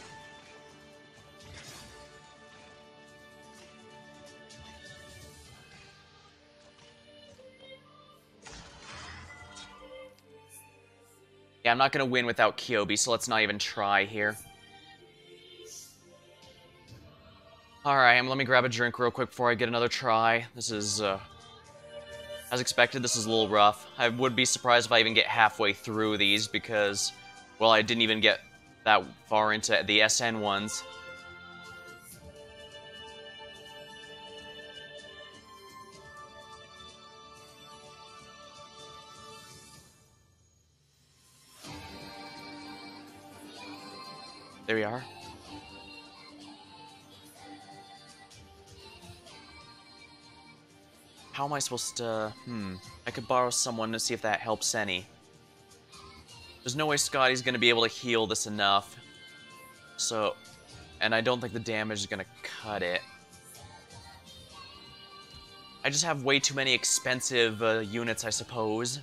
Yeah, I'm not going to win without Kyobi, so let's not even try here. Alright, let me grab a drink real quick before I get another try. This is, as expected, this is a little rough. I would be surprised if I even get halfway through these because, well, I didn't even get that far into the SN ones. There we are. How am I supposed to... I could borrow someone to see if that helps any. There's no way Scotty's going to be able to heal this enough. So... And I don't think the damage is going to cut it. I just have way too many expensive units, I suppose.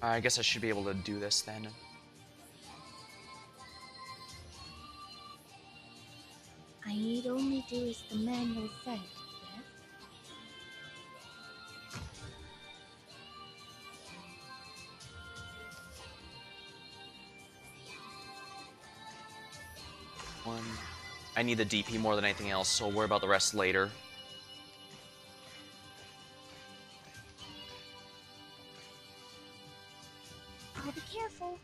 I guess I should be able to do this then. I need only do as the manual said, yes? I need the DP more than anything else, so I'll worry about the rest later. I'll be careful.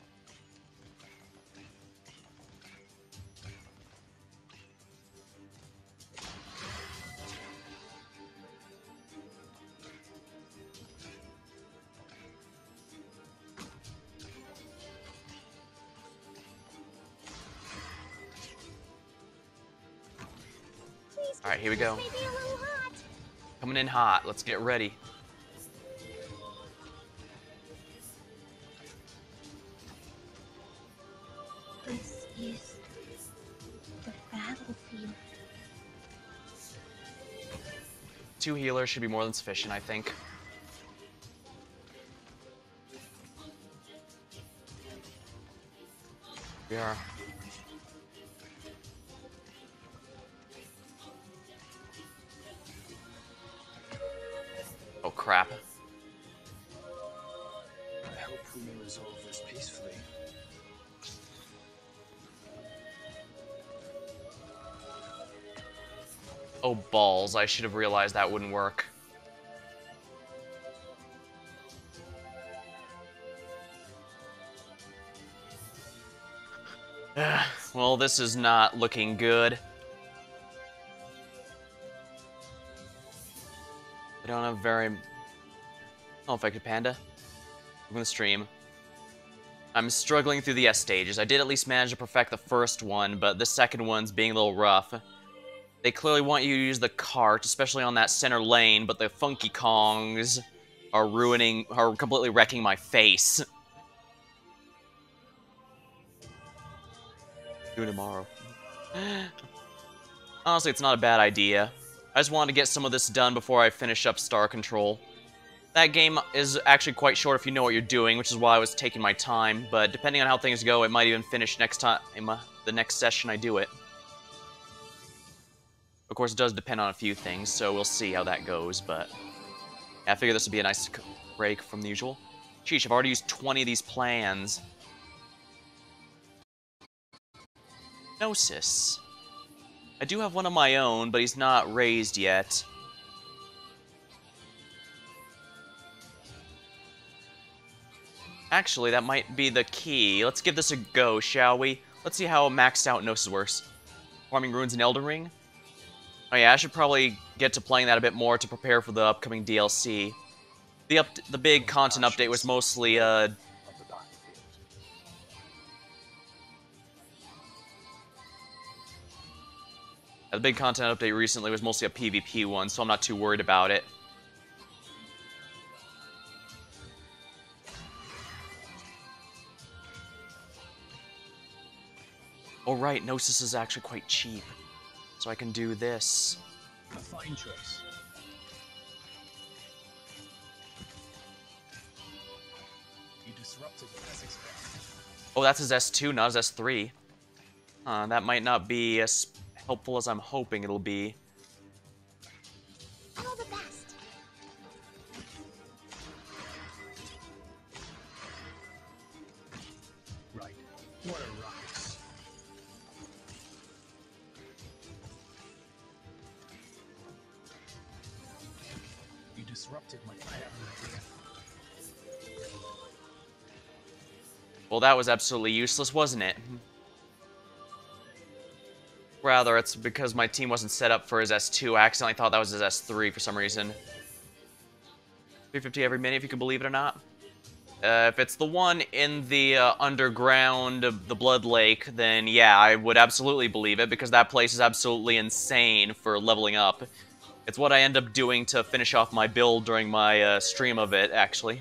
Alright, here we go. This may be a little hot. Coming in hot. Let's get ready. This is the battlefield. 2 healers should be more than sufficient, I think. We are. Oh crap. I hope we may resolve this peacefully. Oh balls, I should have realized that wouldn't work. Well, this is not looking good. I don't have very... Oh, Affected Panda. Open the stream. I'm struggling through the S stages. I did at least manage to perfect the first one, but the second one's being a little rough. They clearly want you to use the cart, especially on that center lane, but the Funky Kongs are completely wrecking my face. Do it tomorrow. Honestly, it's not a bad idea. I just wanted to get some of this done before I finish up Star Control. That game is actually quite short if you know what you're doing, which is why I was taking my time, but depending on how things go, it might even finish next time, the next session I do it. Of course, it does depend on a few things, so we'll see how that goes, but yeah, I figure this would be a nice break from the usual. Sheesh, I've already used 20 of these plans. Gnosis. I do have one of my own, but he's not raised yet. Actually, that might be the key. Let's give this a go, shall we? Let's see how maxed out Gnosis works. Farming Runes in Elden Ring? Oh yeah, I should probably get to playing that a bit more to prepare for the upcoming DLC. The big content update was mostly, the big content update recently was mostly a PvP one, so I'm not too worried about it. Oh right, Gnosis is actually quite cheap. So I can do this. A fine choice. You disrupted as expected. Oh, that's his S2, not his S3. That might not be as helpful as I'm hoping it'll be. All the best. Right. What a ruckus. You disrupted my plan. Well, that was absolutely useless, wasn't it? Rather, it's because my team wasn't set up for his S2. I accidentally thought that was his S3 for some reason. 350 every minute, if you can believe it or not. If it's the one in the underground, the Blood Lake, then yeah, I would absolutely believe it, because that place is absolutely insane for leveling up. It's what I end up doing to finish off my build during my stream of it, actually.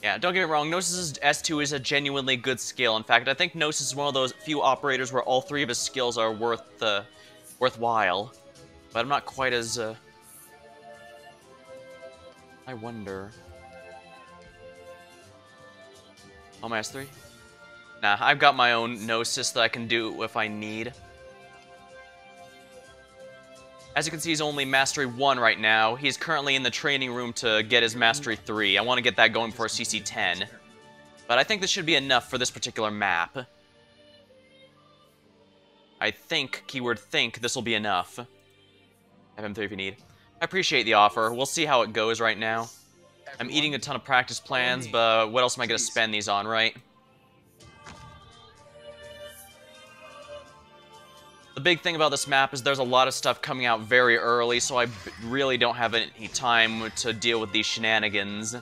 Yeah, don't get me wrong, Gnosis' S2 is a genuinely good skill. In fact, I think Gnosis is one of those few operators where all three of his skills are worthwhile. But I'm not quite as, I wonder... Oh, my S3? Nah, I've got my own Gnosis that I can do if I need. As you can see, he's only Mastery 1 right now. He's currently in the training room to get his Mastery 3. I want to get that going before CC 10. But I think this should be enough for this particular map. I think, keyword think, this will be enough. FM3 if you need. I appreciate the offer. We'll see how it goes right now. I'm eating a ton of practice plans, but what else am I going to spend these on, right? The big thing about this map is there's a lot of stuff coming out very early, so I really don't have any time to deal with these shenanigans.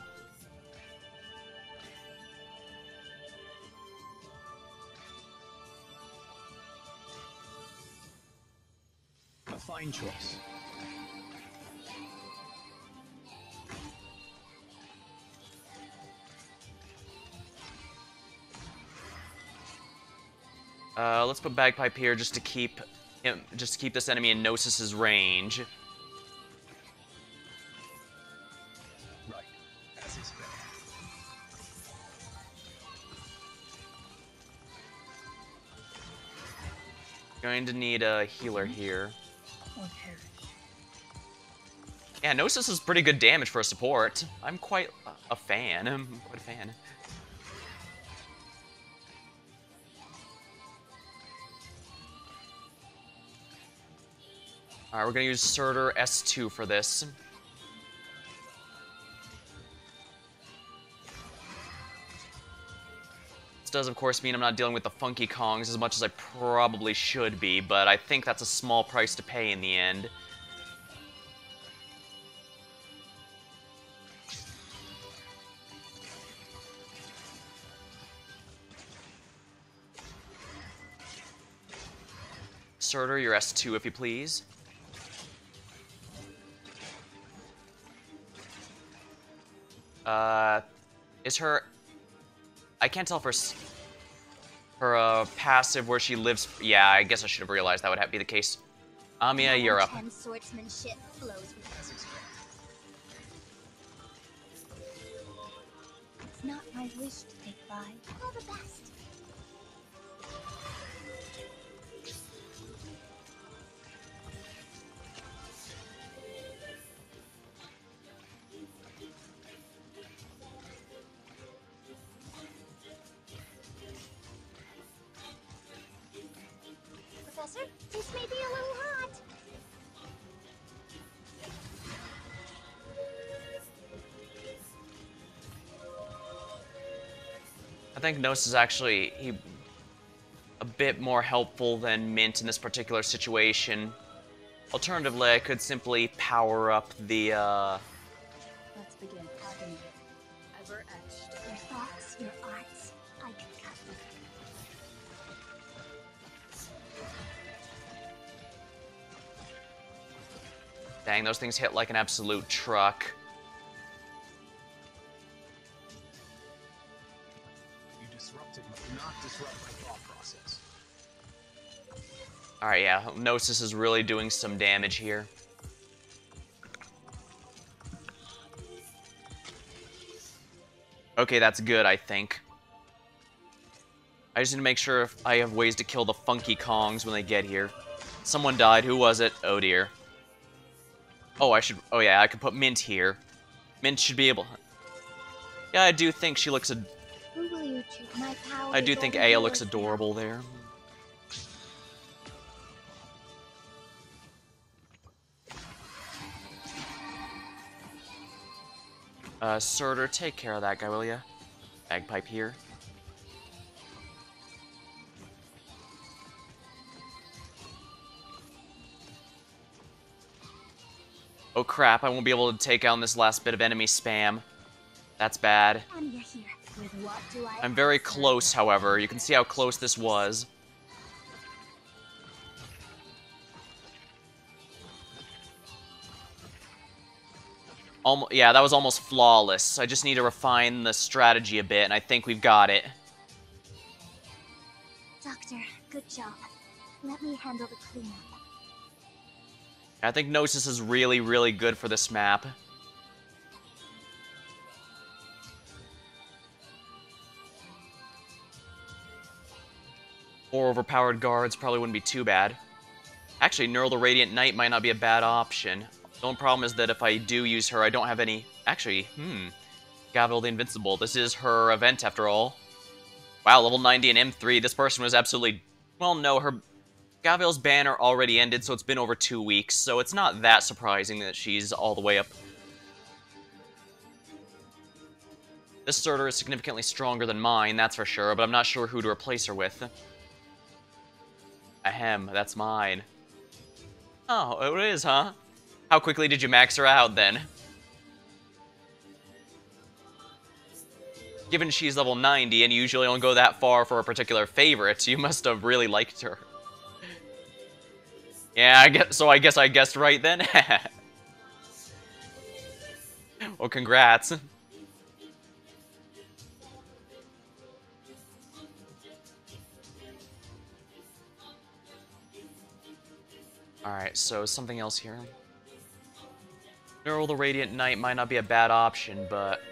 A fine choice. Let's put Bagpipe here just to keep this enemy in Gnosis' range. Right. As expected. Going to need a healer here. Or perish. Yeah, Gnosis is pretty good damage for a support. I'm quite a fan. I'm quite a fan. Alright, we're gonna use Surtur S2 for this. This does, of course, mean I'm not dealing with the Funky Kongs as much as I probably should be, but I think that's a small price to pay in the end. Surtur, your S2 if you please. Is her... I can't tell if her... Her passive where she lives... Yeah, I guess I should have realized that would have to be the case. Amiya, you're up. Swordsmanship flows with this. It's not my wish to take by. All the best. Professor, this may be a little hot. I think Gnosis is actually a bit more helpful than Mint in this particular situation. Alternatively, I could simply power up the, Let's begin. Agony. Ever etched. Your thoughts, your arts, I can cut them. Dang, those things hit like an absolute truck. You disrupted, not disrupt my thought process. Alright, yeah, Gnosis is really doing some damage here. Okay, that's good, I think. I just need to make sure if I have ways to kill the funky Kongs when they get here. Someone died. Who was it? Oh, dear. Oh, oh, yeah, I could put Mint here. Mint should be able... Yeah, I do think she looks... Who will you choose? My power I do is think over Aya yours looks now. adorable there. Surtur, take care of that guy, will ya? Bagpipe here. Oh crap, I won't be able to take out this last bit of enemy spam. That's bad. And you're here. With what do I I'm very answer? close, however. You can see how close this was. Yeah, that was almost flawless. I just need to refine the strategy a bit, and I think we've got it. Doctor, good job. Let me handle the cleanup. I think Gnosis is really, really good for this map. More overpowered guards probably wouldn't be too bad. Actually, Neural the Radiant Knight might not be a bad option. The only problem is that if I do use her, I don't have any... Actually, Gavel the Invincible. This is her event, after all. Wow, level 90 and M3. This person was absolutely... Well, no, her... Gavel's banner already ended, so it's been over 2 weeks, so it's not that surprising that she's all the way up. This Surtur is significantly stronger than mine, that's for sure, but I'm not sure who to replace her with. Ahem, that's mine. Oh, it is, huh? How quickly did you max her out, then? Given she's level 90 and you usually don't go that far for a particular favorite, you must have really liked her. Yeah, I guess I guessed right then. Well, congrats. Alright, so something else here. Neural the Radiant Knight might not be a bad option, but...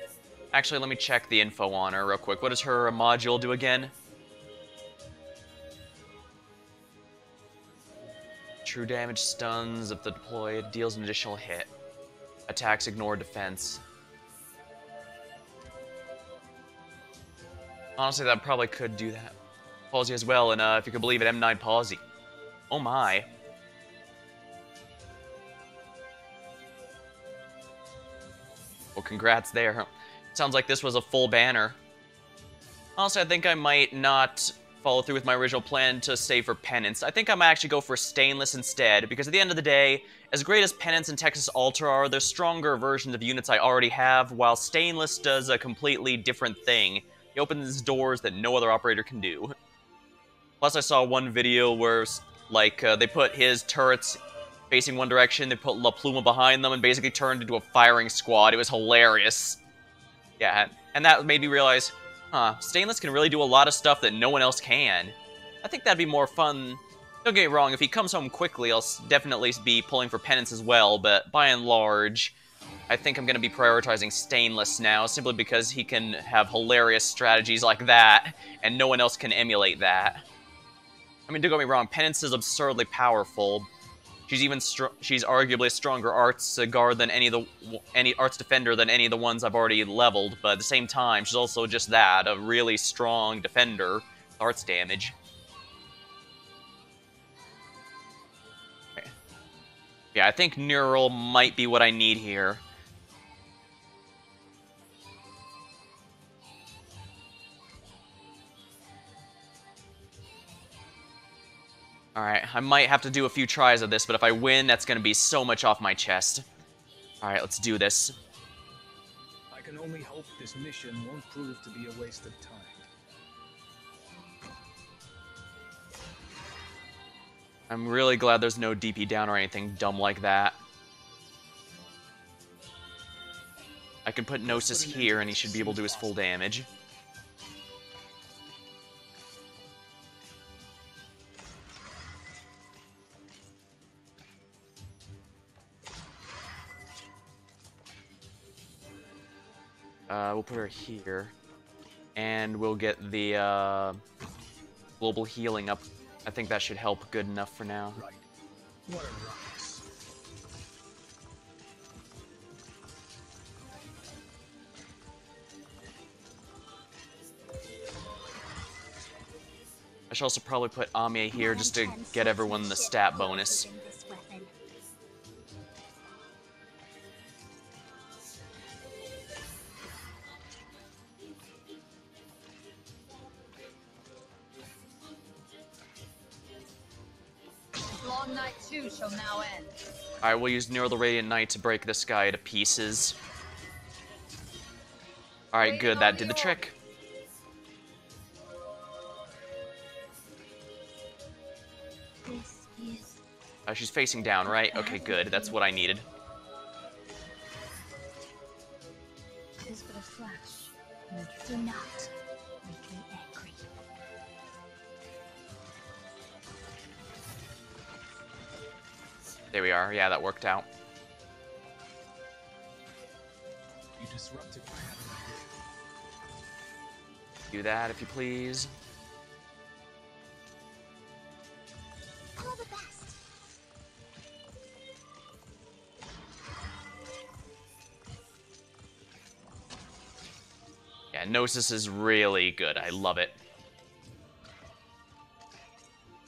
Actually, let me check the info on her real quick. What does her module do again? True damage stuns if the deployed, deals an additional hit. Attacks ignore defense. Honestly, that probably could do that. Palsy as well, and if you could believe it, M9 Palsy. Oh my. Well, congrats there. Sounds like this was a full banner. Honestly, I think I might not follow through with my original plan to save for Penance. I think I might actually go for Stainless instead, because at the end of the day, as great as Penance and Texas Altar are, they're stronger versions of units I already have, while Stainless does a completely different thing. He opens doors that no other operator can do. Plus, I saw one video where, like, they put his turrets facing one direction, they put La Pluma behind them, and basically turned into a firing squad. It was hilarious. Yeah, and that made me realize, Huh, Stainless can really do a lot of stuff that no one else can. I think that'd be more fun. Don't get me wrong, if he comes home quickly, I'll definitely be pulling for Penance as well, but by and large, I think I'm going to be prioritizing Stainless now, simply because he can have hilarious strategies like that, and no one else can emulate that. I mean, don't get me wrong, Penance is absurdly powerful. She's arguably a stronger arts guard than any arts defender than any of the ones I've already leveled, but at the same time, she's also just that, a really strong defender with arts damage. Okay. Yeah, I think Neural might be what I need here. Alright, I might have to do a few tries of this, but if I win, that's going to be so much off my chest. Alright, let's do this. I can only hope this mission won't prove to be a waste of time. I'm really glad there's no DP down or anything dumb like that. I can put Gnosis here, and he should be able to do his full damage. We'll put her here, and we'll get the global healing up. I think that should help good enough for now. Right. What a ruckus. I should also probably put Ame here just to get everyone the stat bonus. Long night 2 shall now end. Alright, we'll use Neural the Radiant Knight to break this guy to pieces. Alright, good, that did the trick. This is... She's facing down, right? Okay, good, that's what I needed. It is but a flash. Do not make me angry. There we are, yeah, that worked out. You disrupted my happy day. Do that if you please. All the best. Yeah, Gnosis is really good. I love it.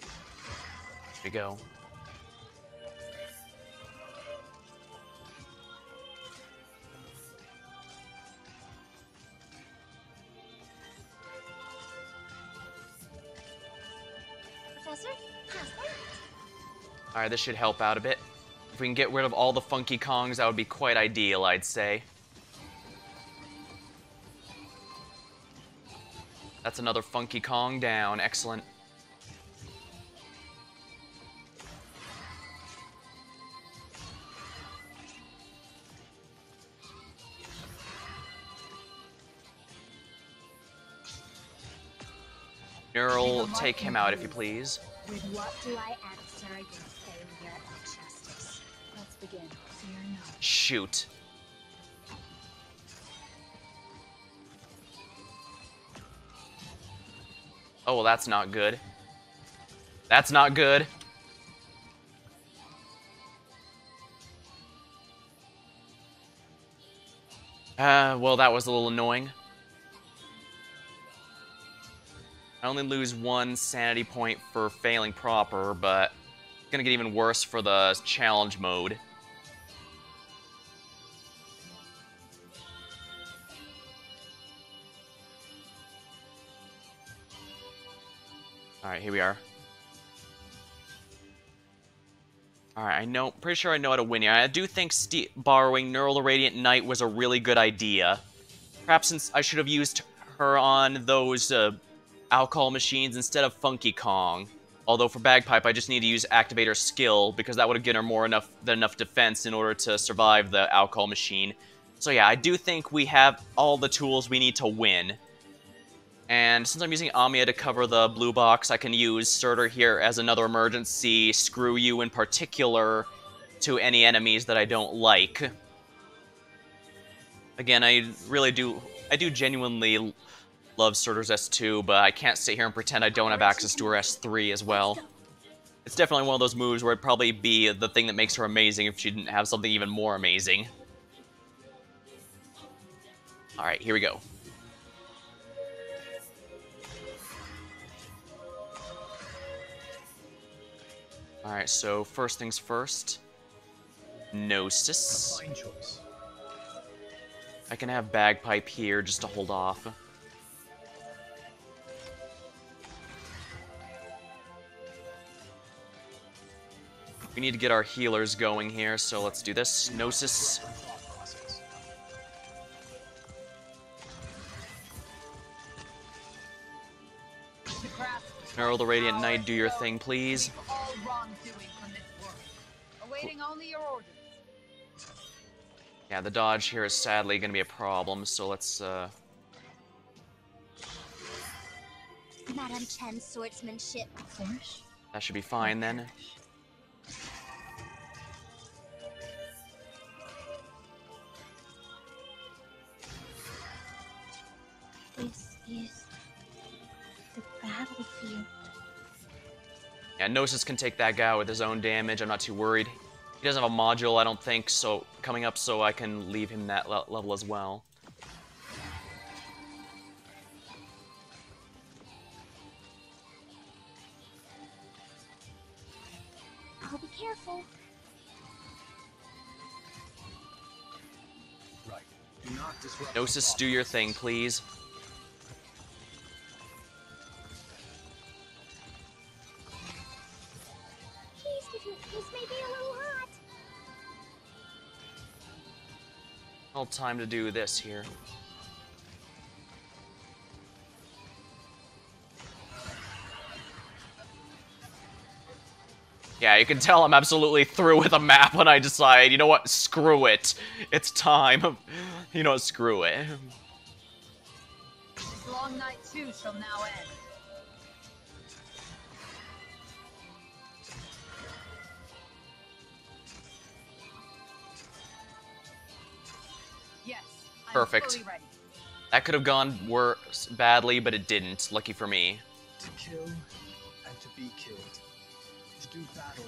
Here we go. Professor? Master? Alright, this should help out a bit. If we can get rid of all the Funky Kongs, that would be quite ideal, I'd say. That's another Funky Kong down. Excellent. Neural, take him out if you please. With what do I answer your failure of justice? Let's begin. Fear not. Shoot. Oh, well, that's not good. That's not good. Well, that was a little annoying. I only lose 1 sanity point for failing proper, but it's gonna get even worse for the challenge mode. Alright, here we are. Alright, pretty sure I know how to win here. I do think borrowing Neural the Radiant Knight was a really good idea. Perhaps since I should have used her on those, alcohol machines instead of Funky Kong. Although for Bagpipe, I just need to use Activator Skill, because that would have given her enough defense in order to survive the alcohol machine. So yeah, I do think we have all the tools we need to win. And since I'm using Amiya to cover the blue box, I can use Surtur here as another emergency screw you in particular to any enemies that I don't like. Again, I do genuinely love Surtur's S2, but I can't sit here and pretend I don't have access to her S3 as well. It's definitely one of those moves where it'd probably be the thing that makes her amazing if she didn't have something even more amazing. Alright, here we go. Alright, so first things first. Gnosis. Fine choice. I can have Bagpipe here just to hold off. We need to get our healers going here, so let's do this. Gnosis. Neural the Radiant Knight, do your thing, please. Yeah, the dodge here is sadly going to be a problem, so let's, Madame Chen's swordsmanship. Flourish. that should be fine then. This is the battlefield. Yeah, Gnosis can take that guy with his own damage, I'm not too worried. He doesn't have a module, I don't think, so coming up, so I can leave him that level as well. I'll be careful. Right. Do not disrupt. Gnosis, do your thing, please. This may be a little hot. All time to do this here. Yeah, you can tell I'm absolutely through with a map when I decide, you know what, screw it. It's time. You know what, screw it. This long night too shall now end. Yes, I'm Perfect. fully ready. That could have gone worse badly, but it didn't. Lucky for me. To kill and to be killed. To do battle.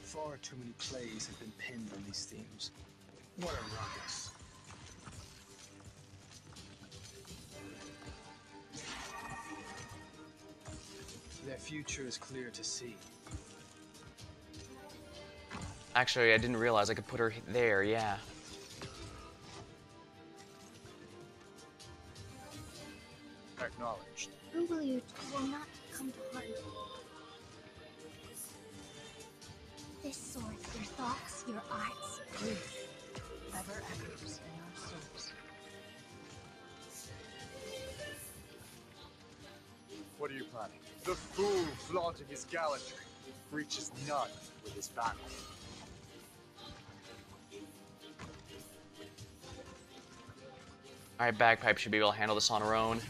Far too many plays have been pinned on these themes. What a ruckus. Their future is clear to see. Actually, I didn't realize I could put her there, yeah. Acknowledged. Umbleute will not come to harm. This sword, your thoughts, your arts. Grief ever echoes in our souls. What are you planning? The fool flaunting his gallantry reaches none with his battle. Alright, Bagpipe should be able to handle this on her own.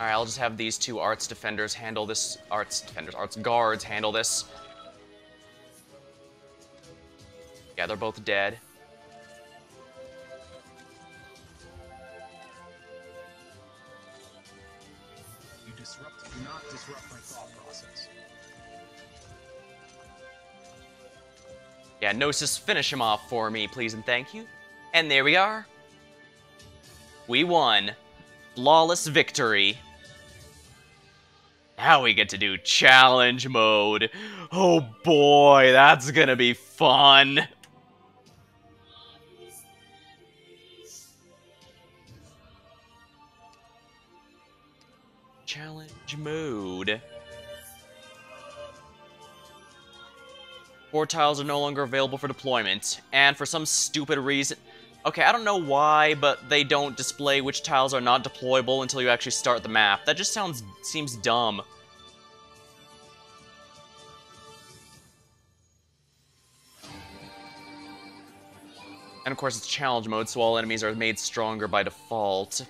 Alright, I'll just have these two arts defenders handle this. Arts guards handle this. Yeah, they're both dead. You do not disrupt my thought process. Yeah, Gnosis, finish him off for me, please and thank you. And there we are. We won. Flawless victory. Now we get to do challenge mode. Oh boy, that's gonna be fun. Challenge mode. 4 tiles are no longer available for deployment, and for some stupid reason... Okay, I don't know why, but they don't display which tiles are not deployable until you actually start the map. That just seems dumb. And of course it's challenge mode, so all enemies are made stronger by default.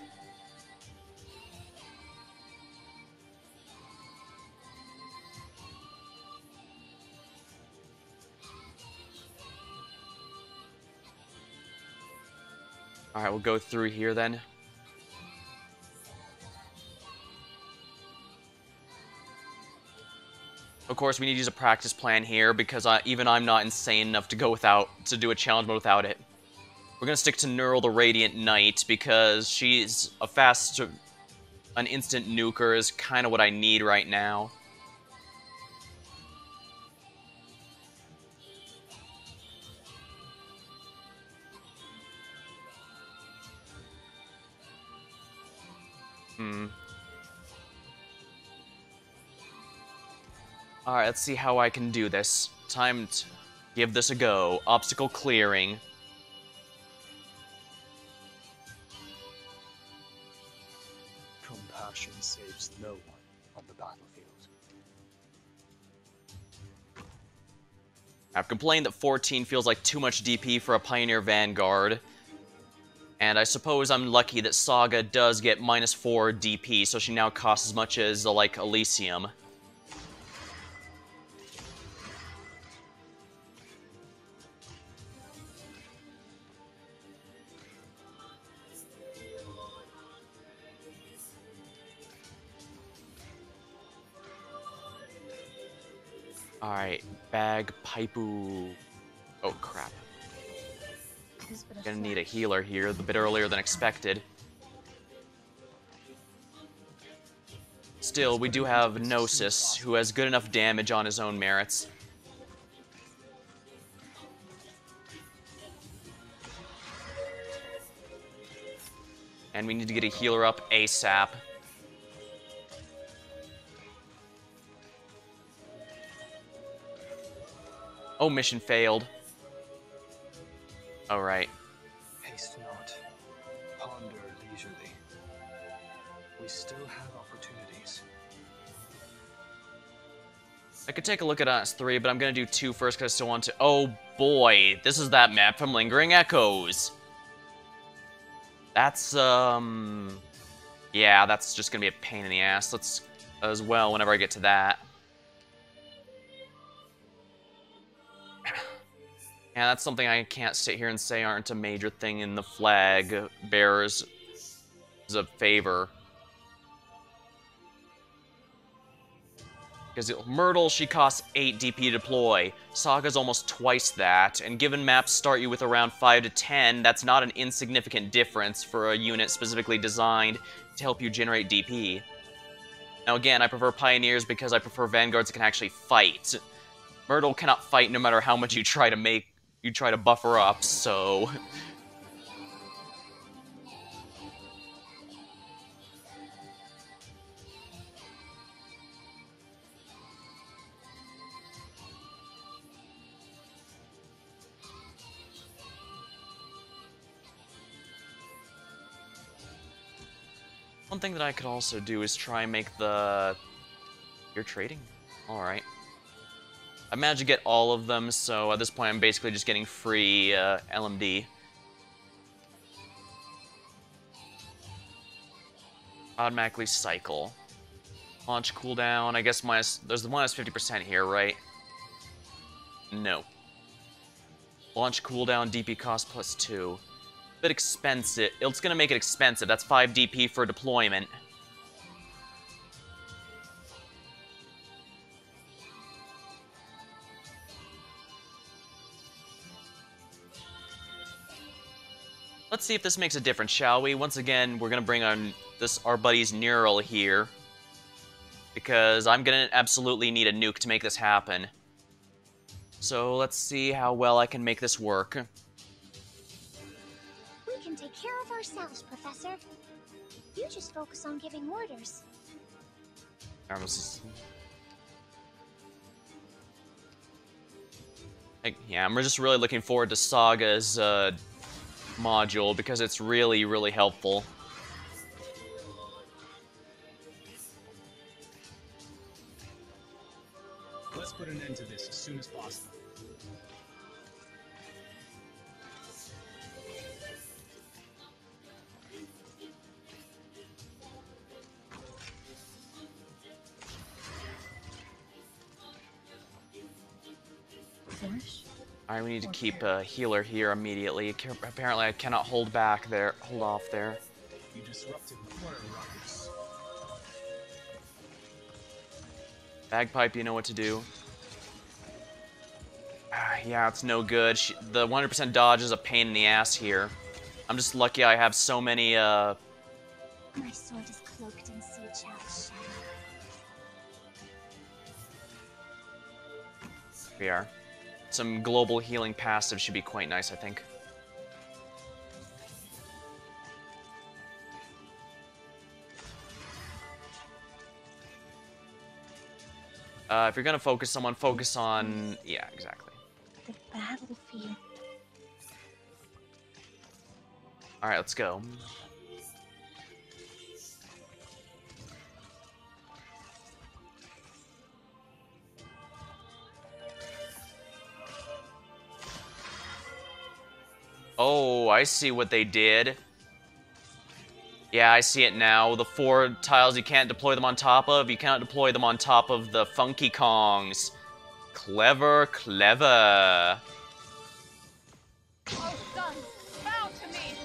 Alright, we'll go through here then. Of course, we need to use a practice plan here, because even I'm not insane enough to to do a challenge mode without it. We're gonna stick to Neural the Radiant Knight, because she's an instant nuker is kind of what I need right now. Alright, let's see how I can do this. Time to give this a go. Obstacle clearing. Compassion saves no one on the battlefield. I've complained that 14 feels like too much DP for a Pioneer Vanguard. And I suppose I'm lucky that Saga does get -4 DP, so she now costs as much as, like, Elysium. Alright, bag Paipu. Oh, crap. Gonna need a healer here, a bit earlier than expected. Still, we do have Gnosis, who has good enough damage on his own merits. And we need to get a healer up ASAP. Oh, mission failed. Alright. Haste not. Ponder leisurely. We still have opportunities. I could take a look at Us 3, but I'm gonna do 2 first because I still want to. Oh boy, this is that map from Lingering Echoes. That's, yeah, that's just gonna be a pain in the ass. Let's, as well, whenever I get to that. Yeah, that's something I can't sit here and say aren't a major thing in the flag bearers' a favor. Because Myrtle, she costs 8 DP to deploy. Saga's almost twice that, and given maps start you with around 5 to 10, that's not an insignificant difference for a unit specifically designed to help you generate DP. Now again, I prefer Pioneers because I prefer Vanguards that can actually fight. Myrtle cannot fight no matter how much you try to buff her up, so... One thing that I could also do is try and make the... You're trading? Alright. I managed to get all of them, so at this point I'm basically just getting free LMD. Automatically cycle. Launch cooldown, I guess there's the minus 50% here, right? No. Launch cooldown, DP cost plus 2. Bit expensive. It's gonna make it expensive. That's 5 DP for deployment. Let's see if this makes a difference, shall we? Once again, we're gonna bring on our buddy's Neural here, because I'm gonna absolutely need a nuke to make this happen. So let's see how well I can make this work. We can take care of ourselves, Professor. You just focus on giving orders. Yeah, I'm just really looking forward to Saga's module because it's really, really helpful. Let's put an end to this as soon as possible. finish? Alright, we need to keep a healer here immediately. Apparently I cannot hold back there. Hold off there. You disrupted me. What a ruckus. Bagpipe, you know what to do. Yeah, it's no good. The 100% dodge is a pain in the ass here. I'm just lucky I have so many, My sword is cloaked in sea child's shadow. we are. Some global healing passive should be quite nice, I think. If you're gonna focus someone, focus on... Yeah, exactly. The battlefield. Alright, let's go. Oh, I see what they did. Yeah, I see it now. The 4 tiles you can't deploy them on top of, you cannot deploy them on top of the Funky Kongs. Clever, clever. Oh, son, bow to me!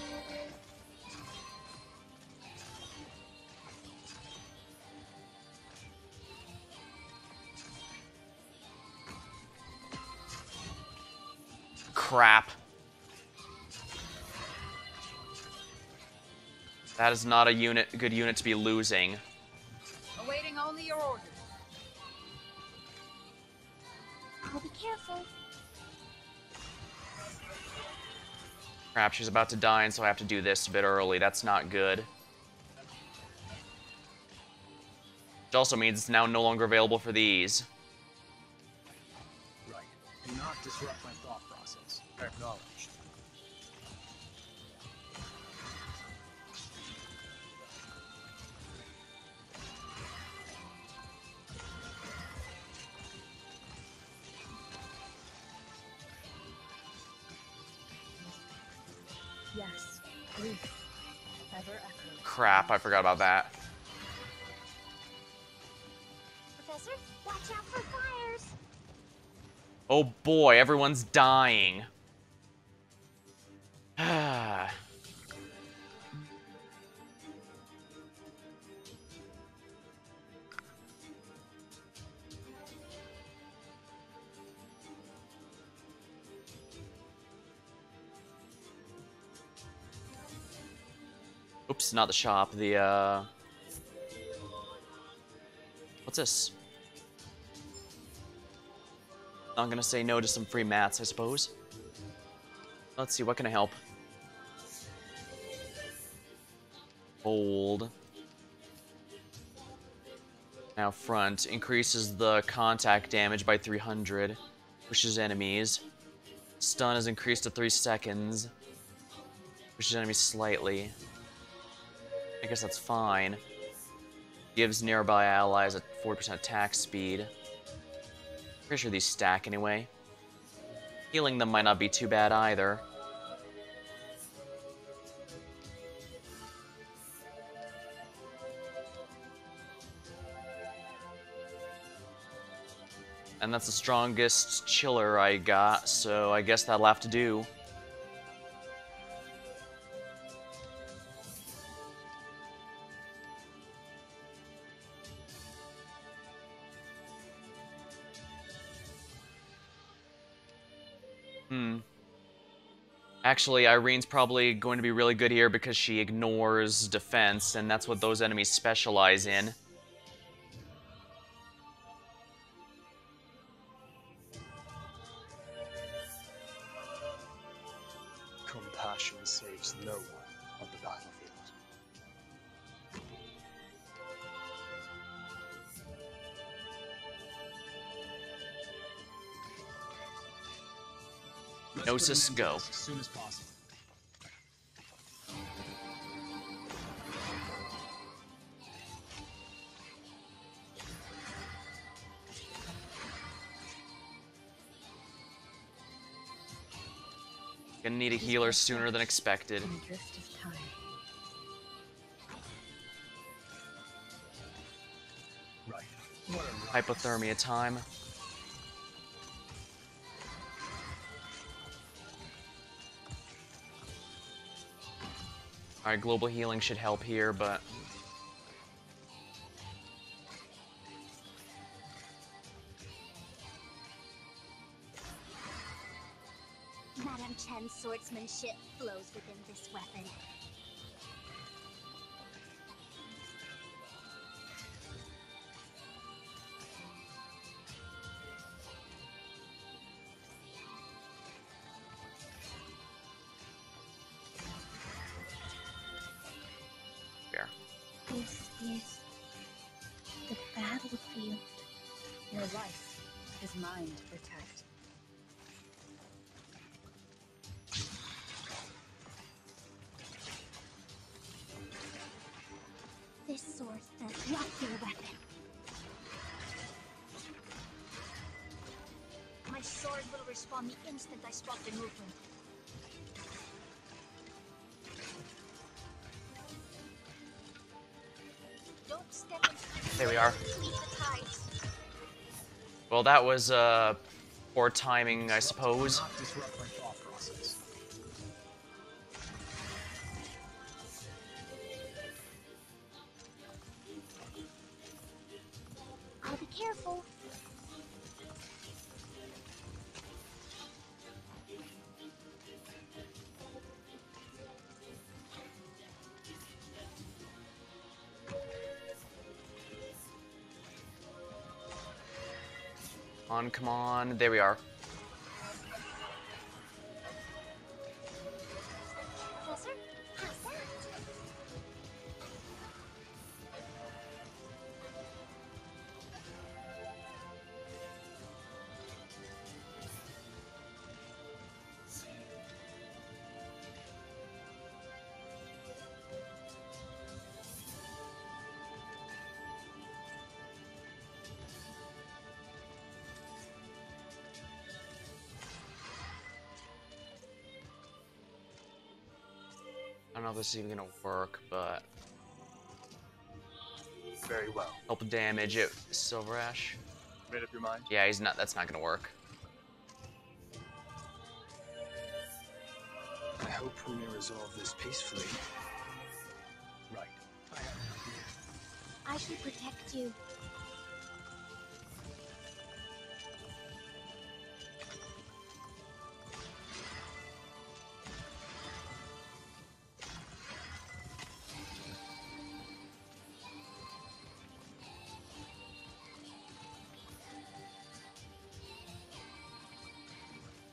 Crap. That is not a good unit to be losing. Awaiting only your orders. I'll be careful. Crap, she's about to die, and so I have to do this a bit early. That's not good. Which also means it's now no longer available for these. Right. Do not disrupt my thought process. Acknowledged. Yes, grief. Ever echoes. Crap, I forgot about that. Professor, watch out for fires. Oh boy, everyone's dying. Oops, not the shop, the, What's this? Not gonna say no to some free mats, I suppose. Let's see, what can I help? Hold. Now front. Increases the contact damage by 300. Pushes enemies. Stun is increased to 3 seconds. Pushes enemies slightly. I guess that's fine. Gives nearby allies a 40% attack speed. Pretty sure these stack anyway. Healing them might not be too bad either. And that's the strongest chiller I got, so I guess that'll have to do. Actually, Irene's probably going to be really good here because she ignores defense, and that's what those enemies specialize in. Compassion saves no one on the battlefield. Gnosis, go. As soon as possible. Gonna need a healer sooner than expected. In the drift of time. Right. What a ruckus. Hypothermia time. Alright, global healing should help here, but... Madame Chen's swordsmanship flows within this weapon. Fair. This is the battlefield. Your life is mine to protect. This sword does not your weapon. My sword will respond the instant I stop the movement. Don't step in. There we are. Meet the tides. Well, that was, poor timing, I suppose. Not disrupt my thought process. I'll be careful. Come on. There we are. Professor, how's that? I don't know if this is even gonna work, but... Very well. Help damage it, Silver Ash. Made up your mind? Yeah, he's not. That's not gonna work. I hope we may resolve this peacefully. Right. I have an idea. I should protect you.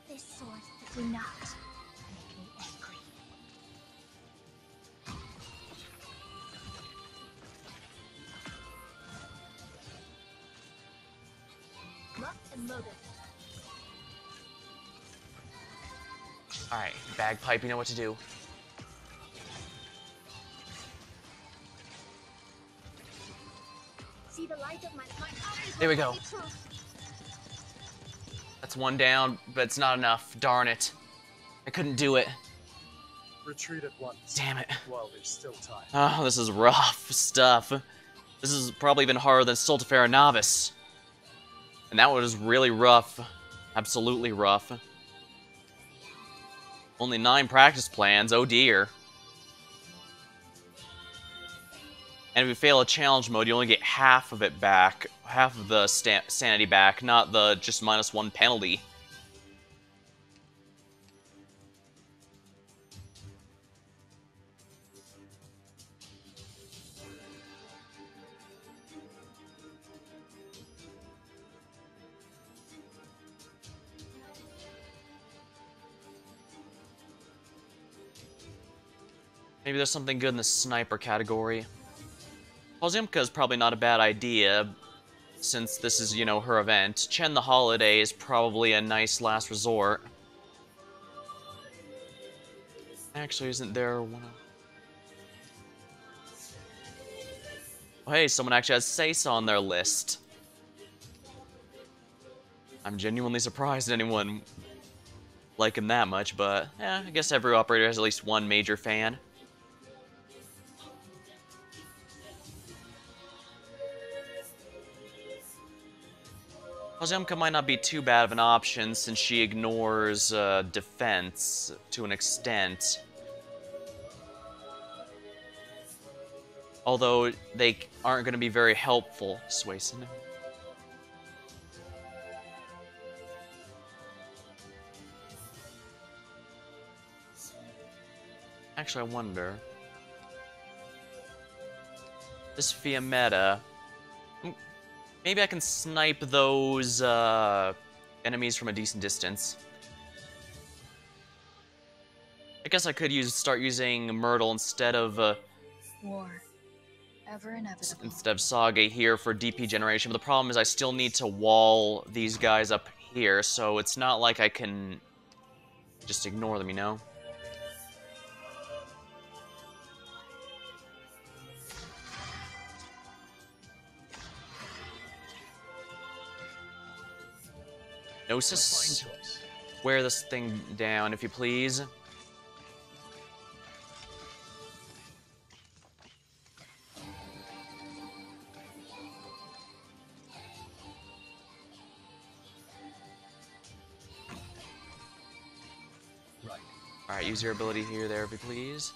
This sword do not make me angry. Locked and loaded. Alright, Bagpipe, you know what to do. See the light of my eyes. There we will go. tell the truth. That's one down, but it's not enough. Darn it. I couldn't do it. Retreat at once. Damn it. While there's still time. Oh, this is rough stuff. This is probably even harder than Stultifera Novice. And that was really rough. Absolutely rough. Only 9 practice plans, oh dear. And if you fail a challenge mode, you only get half of it back. Half of the sanity back, not the just -1 penalty. Maybe there's something good in the sniper category. Pozimka is probably not a bad idea, since this is, you know, her event. Chen the Holiday is probably a nice last resort. Actually, isn't there one of... Oh, hey, someone actually has Seiza on their list. I'm genuinely surprised anyone like him that much, but yeah, I guess every operator has at least one major fan. Pozemka might not be too bad of an option since she ignores defense to an extent. Although they aren't going to be very helpful, Swayson. Actually, I wonder. This Fiametta. Maybe I can snipe those enemies from a decent distance. I guess I could start using Myrtle instead of War. Ever inevitable. instead of Saga here for DP generation. But the problem is I still need to wall these guys up here, so it's not like I can just ignore them, you know? Gnosis, wear this thing down, if you please. Right. Alright, use your ability here, there, if you please.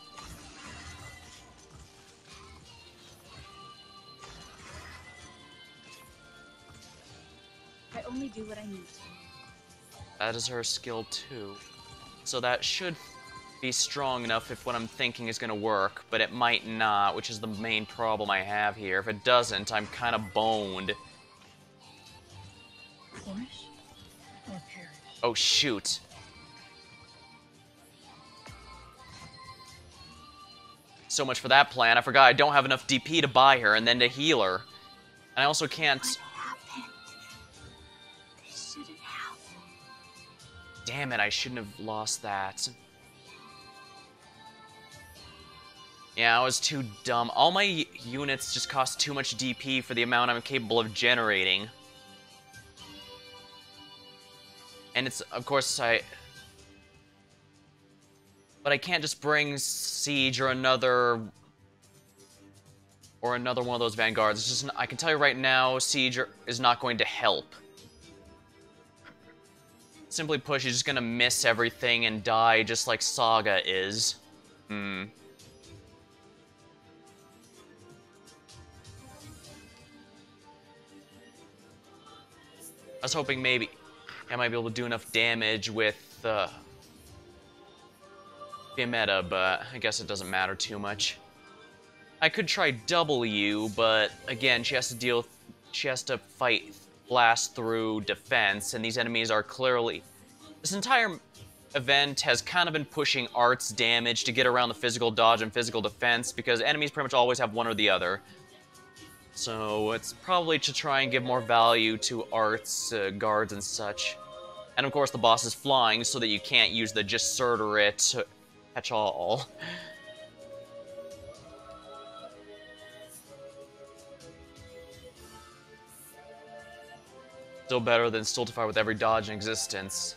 I only do what I need to. That is her skill too. So that should be strong enough if what I'm thinking is going to work, but it might not, which is the main problem I have here. If it doesn't, I'm kind of boned. Flourish or perish? Oh, shoot. So much for that plan. I forgot I don't have enough DP to buy her and then to heal her. And I also can't... What happened? This shouldn't happen. Damn it, I shouldn't have lost that. Yeah, I was too dumb. All my units just cost too much DP for the amount I'm capable of generating. And it's, of course, but I can't just bring Siege or another one of those Vanguards. It's just, I can tell you right now, Siege is not going to help. Simply put, she's just gonna miss everything and die just like Saga is. I was hoping maybe I might be able to do enough damage with Fiametta, but I guess it doesn't matter too much. I could try W, but again, she has to fight blast through defense, and these enemies are clearly... This entire event has kind of been pushing Art's damage to get around the physical dodge and physical defense, because enemies pretty much always have one or the other. So it's probably to try and give more value to Art's guards and such. And of course the boss is flying, so that you can't use the just Surtur it catch-all. Still better than Stultify with every dodge in existence.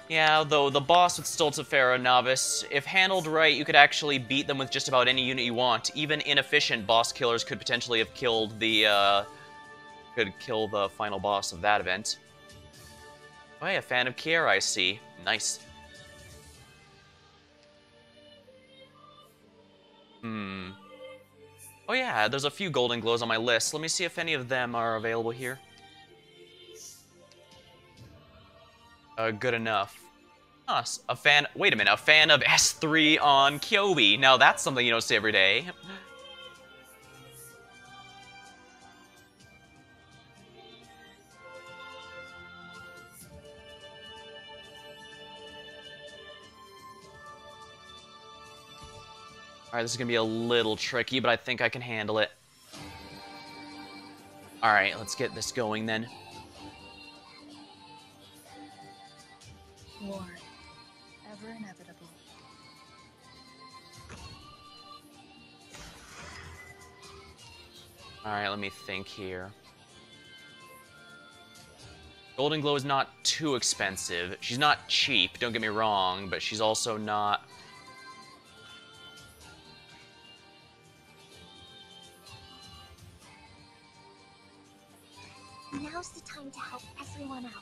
Yeah, though the boss with Stultifera Novice, if handled right, you could actually beat them with just about any unit you want. Even inefficient boss killers could potentially have killed the, could kill the final boss of that event. Oh hey, a fan of Kiera, I see. Nice. Oh yeah, there's a few Golden Glows on my list. Let me see if any of them are available here. Good enough. Huh, a fan... Wait a minute, a fan of S3 on Kyobi. Now that's something you don't see every day. Alright, this is gonna be a little tricky, but I think I can handle it. Alright, let's get this going then. War. Ever inevitable. Alright, let me think here. Golden Glow is not too expensive. She's not cheap, don't get me wrong, but she's also not... Now's the time to help everyone out.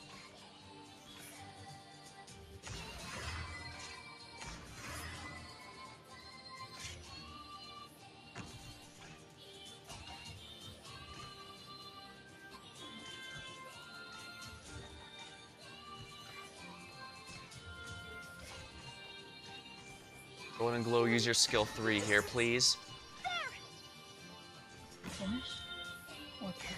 Golden Glow, use your skill 3 here, please. Finish or perish?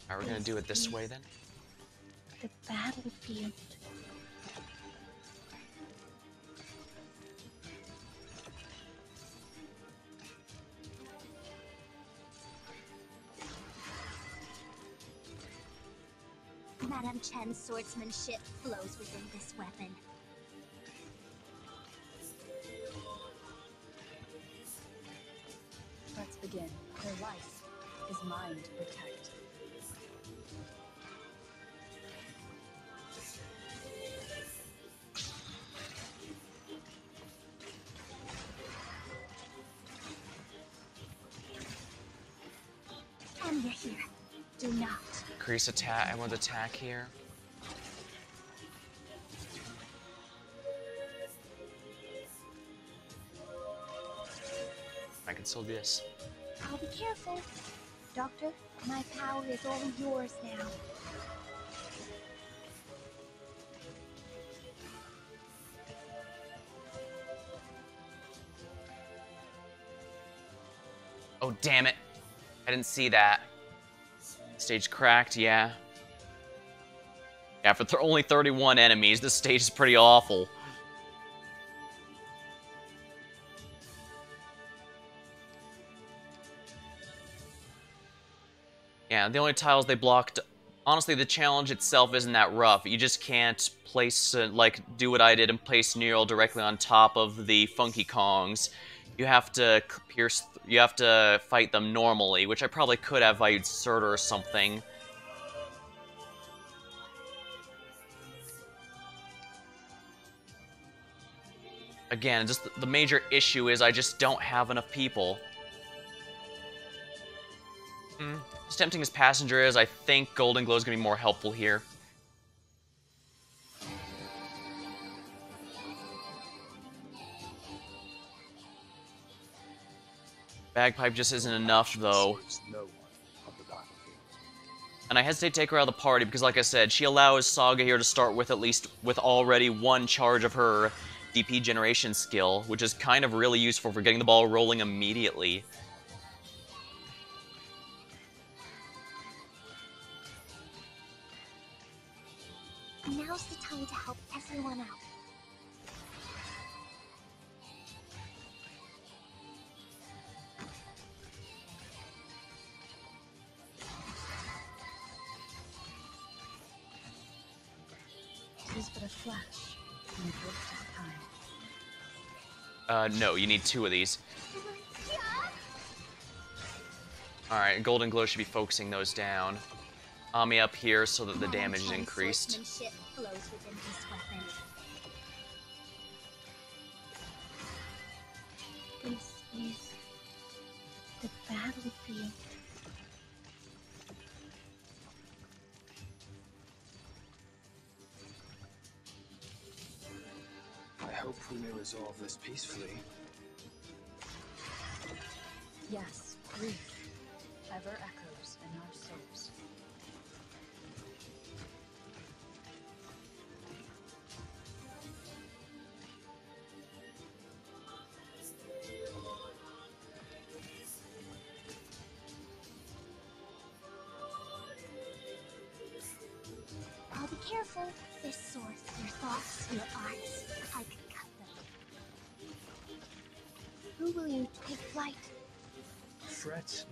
Alright, we're gonna do it this way then. The battlefield. Madame Chen's swordsmanship flows within this weapon. Let's begin. Her life is mine to protect. And you're here. Do not. Increase attack. I want attack here. I can still do this. I'll be careful. Doctor, my power is all yours now. Oh, damn it. I didn't see that. Stage cracked, yeah. Yeah, for only 31 enemies, this stage is pretty awful. Yeah, the only tiles they blocked... Honestly, the challenge itself isn't that rough. You just can't place, like, do what I did and place Neural directly on top of the Funky Kongs. You have to pierce... You have to fight them normally, which I probably could have if I used Surtur or something. Again, just the major issue is I just don't have enough people. As tempting as Passenger is, I think Golden Glow is going to be more helpful here. Bagpipe just isn't enough, though. And I hesitate to take her out of the party because, like I said, she allows Saga here to start with at least with already one charge of her DP generation skill, which is kind of really useful for getting the ball rolling immediately. Now's the time to help everyone out. It is but a flash in the drift of time. No, you need 2 of these. Alright, Golden Glow should be focusing those down. Ami up here so that the damage is increased. Swordsmanship flows within this weapon. This is the battlefield. I hope we may resolve this peacefully. Yes, grief ever echoes in our souls. I'll be careful. This sword, your thoughts, your eyes, I can cut them. Who will you take flight? Fret.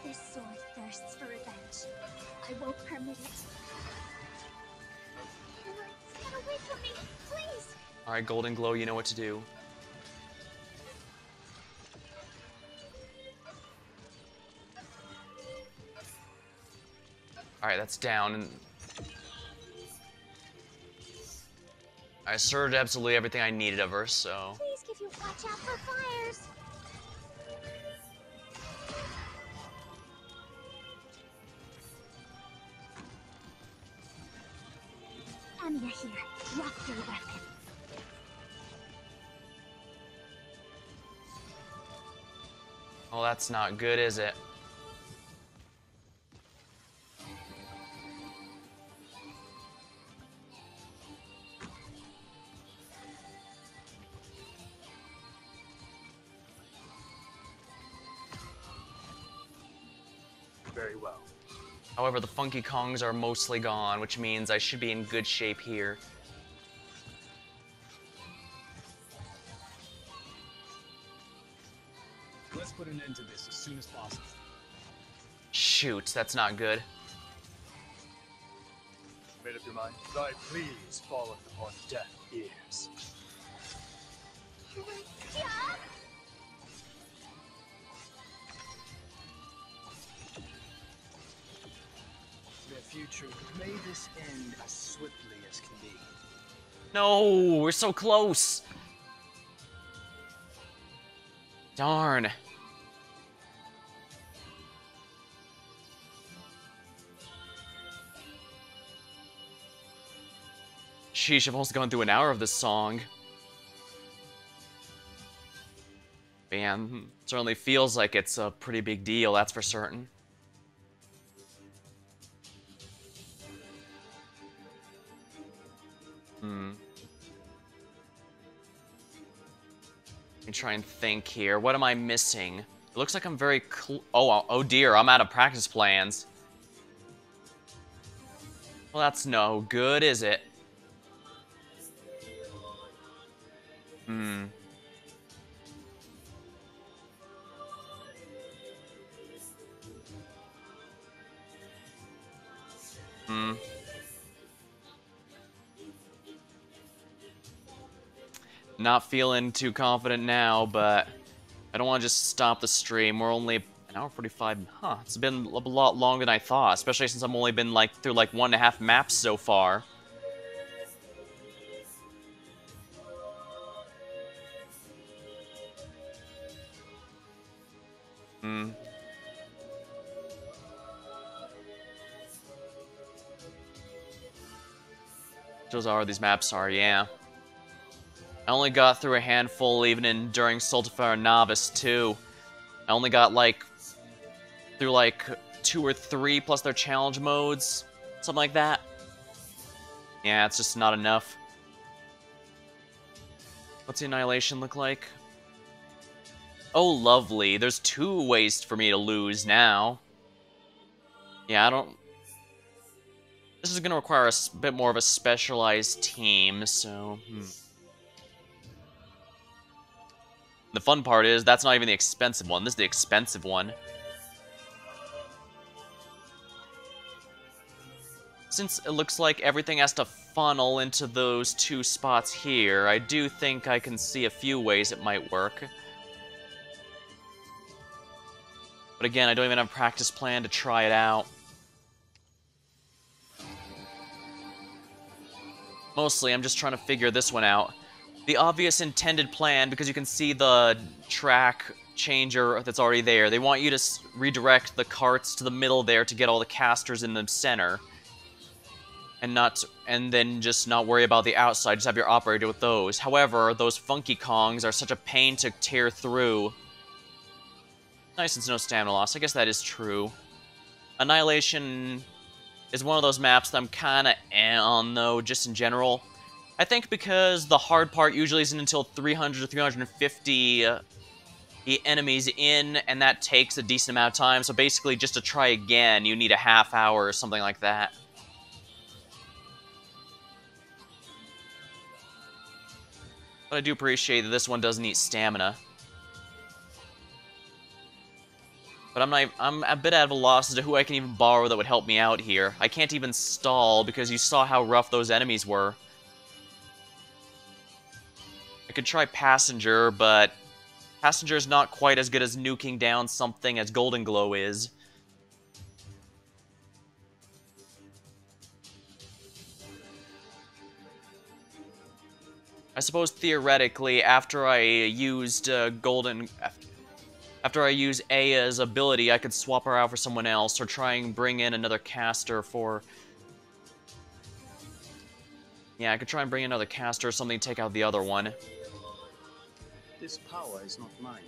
This sword thirsts for revenge. I won't permit it. Get away from me, please! Alright, Golden Glow, you know what to do. Alright, that's down. And I asserted absolutely everything I needed of her, so... Please give you watch out for fires. Amina here. Rock your weapon. Well, that's not good, is it? Very well. However, the Funky Kongs are mostly gone, which means I should be in good shape here. Let's put an end to this as soon as possible. Shoot, that's not good. Made up your mind? Thy pleas falleth upon deaf ears. The future, may this end as swiftly as can be. No, we're so close. Darn. Sheesh, I've almost gone through an hour of this song. Man, certainly feels like it's a pretty big deal, that's for certain. Let me try and think here. What am I missing? It looks like I'm very oh dear, I'm out of practice plans. Well, that's no good, is it? Not feeling too confident now, but I don't want to just stop the stream. We're only an hour 45. Huh, it's been a lot longer than I thought, especially since I've only been like through like 1.5 maps so far. Those are these maps are, yeah. I only got through a handful even during Soltifire Novice too. I only got like through like 2 or 3 plus their challenge modes, something like that. Yeah, it's just not enough. What's the Annihilation look like? Oh, lovely. There's 2 ways for me to lose now. Yeah, I don't... This is going to require a bit more of a specialized team, so... The fun part is, that's not even the expensive one. This is the expensive one. Since it looks like everything has to funnel into those 2 spots here, I do think I can see a few ways it might work. But again, I don't even have a practice plan to try it out. Mostly, I'm just trying to figure this one out. The obvious intended plan, because you can see the track changer that's already there. They want you to redirect the carts to the middle there to get all the casters in the center. And then just not worry about the outside, just have your operator with those. However, those Funky Kongs are such a pain to tear through. Nice, it's no stamina loss. I guess that is true. Annihilation is one of those maps that I'm kinda on, though, just in general. I think because the hard part usually isn't until 300 or 350 enemies in, and that takes a decent amount of time, so basically just to try again, you need a half hour or something like that. But I do appreciate that this one doesn't need stamina. But I'm a bit out of a loss as to who I can even borrow that would help me out here. I can't even stall because you saw how rough those enemies were. I could try Passenger, but Passenger's not quite as good as nuking down something as Golden Glow is. I suppose theoretically, after I used after I use Aya's ability, I could swap her out for someone else, or try and bring in another caster for... Yeah, I could try and bring in another caster or something to take out the other one. This power is not mine.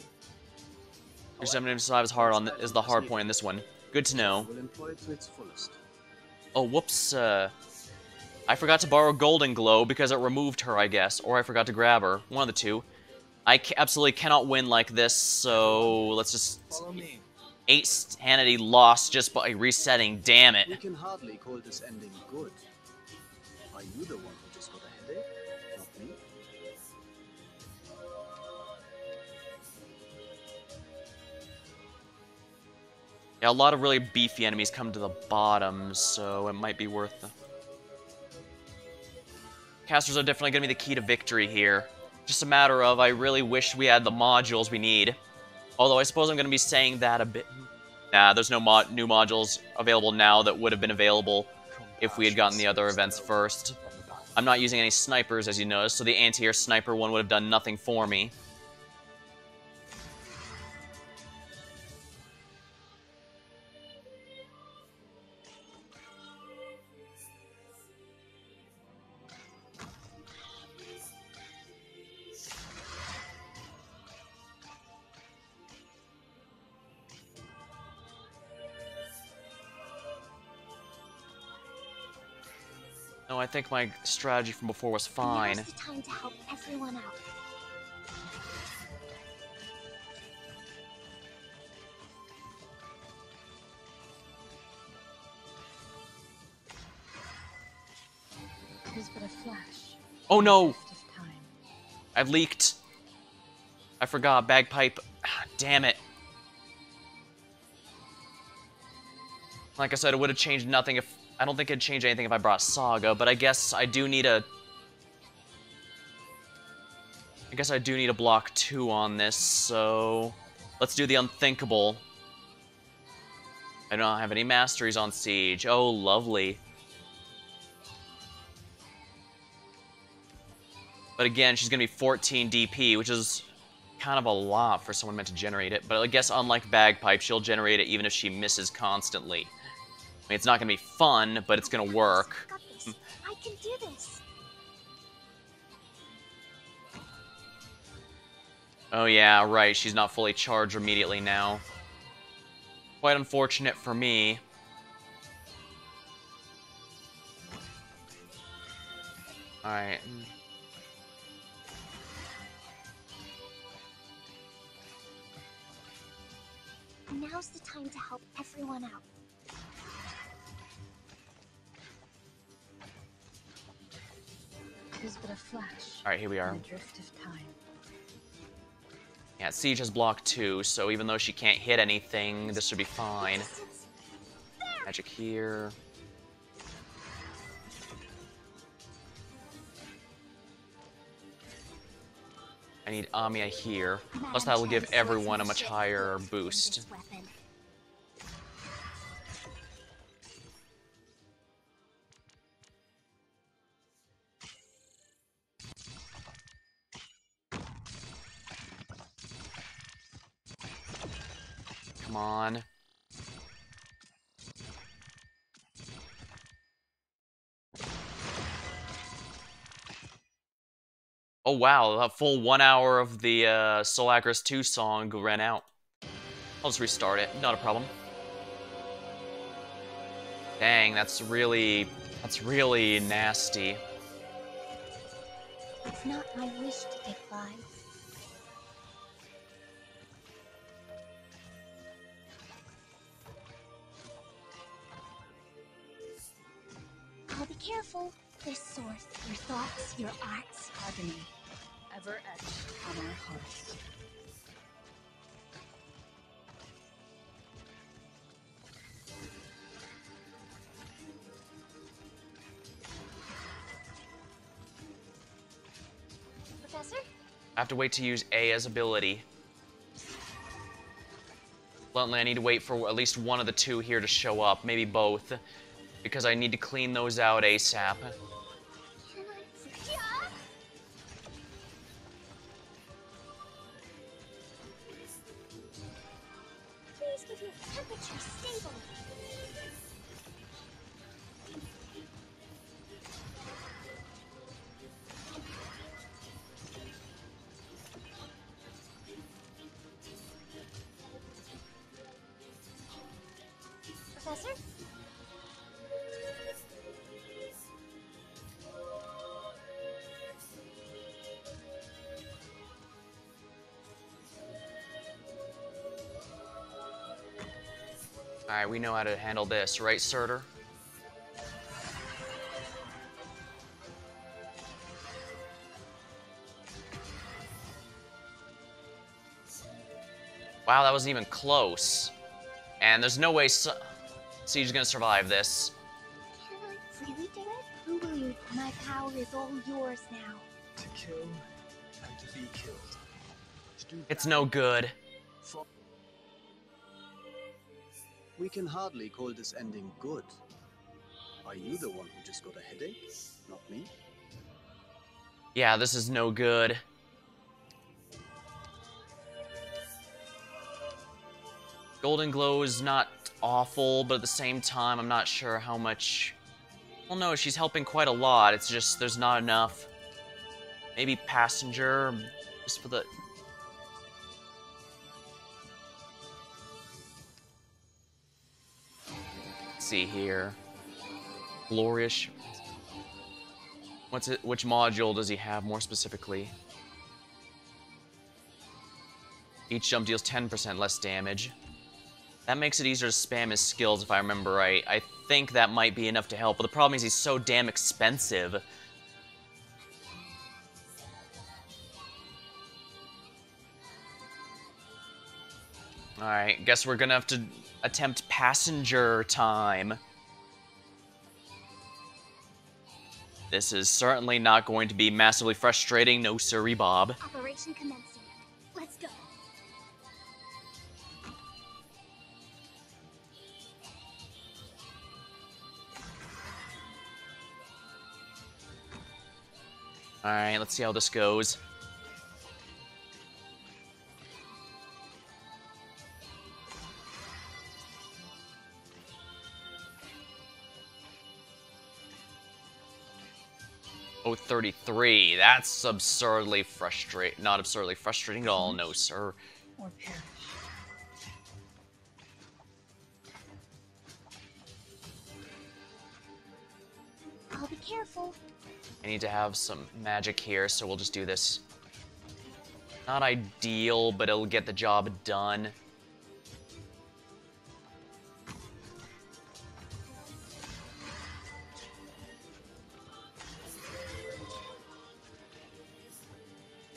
375 is hard on is the hard point in this one. Good to know. Will employ it to its fullest. Oh, whoops, I forgot to borrow Golden Glow because it removed her, I guess. Or I forgot to grab her. One of the two. I absolutely cannot win like this, so let's just... Follow me. 8 sanity lost just by resetting, damn You it. can hardly call this ending good. Are you the one who just got a headache? Not me. Yeah, a lot of really beefy enemies come to the bottom, so it might be worth the... Casters are definitely going to be the key to victory here. Just a matter of, I really wish we had the modules we need. Although I suppose I'm going to be saying that a bit... Nah, there's no new modules available now that would have been available if we had gotten the other events first. I'm not using any snipers, as you noticed, so the anti-air sniper one would have done nothing for me. No, I think my strategy from before was fine. Now's the time to help everyone out. It is but a flash. Oh no! Drift of time. I've leaked. I forgot. Bagpipe. Ah, damn it. Like I said, it would have changed nothing if... I don't think it'd change anything if I brought Saga, but I guess I do need a... I guess I do need a block 2 on this, so... Let's do the unthinkable. I don't have any masteries on Siege. Oh, lovely. But again, she's going to be 14 DP, which is kind of a lot for someone meant to generate it. But I guess unlike Bagpipe, she'll generate it even if she misses constantly. I mean, it's not going to be fun, but it's going to work. I got this. I can do this. Oh yeah, right, she's not fully charged immediately now. Quite unfortunate for me. Alright. Now's the time to help everyone out. It is but a flash. Alright, here we are. In the drift of time. Yeah, Siege has block 2, so even though she can't hit anything, this should be fine. Magic here. I need Amiya here. Plus that will give everyone a much higher boost. Come on. Oh wow, a full 1 hour of the Solagris 2 song ran out. I'll just restart it, not a problem. Dang, that's really nasty. It's not my wish to take lives. I'll be careful. This source, your thoughts, your arts. Agony, ever etched on our hearts. Professor? I have to wait to use Aya's ability. Bluntly, I need to wait for at least one of the two here to show up, maybe both, because I need to clean those out ASAP. Can I? your temperature stable. Professor? Alright, we know how to handle this, right, Surtur? Wow, that wasn't even close. And there's no way Siege is gonna survive this. Can I really do it? Who will you? My power is all yours now. To kill and to be killed. To do It's no good. for We can hardly call this ending good. Are you the one who just got a headache? Not me? Yeah, this is no good. Golden Glow is not awful, but at the same time, I'm not sure how much... Well, no, she's helping quite a lot. It's just there's not enough. Maybe Passenger, just for the... Let's see here. Glorious. What's it? Which module does he have more specifically? Each jump deals 10% less damage. That makes it easier to spam his skills if I remember right. I think that might be enough to help, but the problem is he's so damn expensive. Alright, guess we're gonna have to attempt passenger time. This is certainly not going to be massively frustrating, no siree, Bob. Operation commencing. Let's go. Alright, let's see how this goes. Oh, 33. That's absurdly frustrating. Not absurdly frustrating at all, no, sir. Or perish. I'll be careful. I need to have some magic here, so we'll just do this. Not ideal, but it'll get the job done.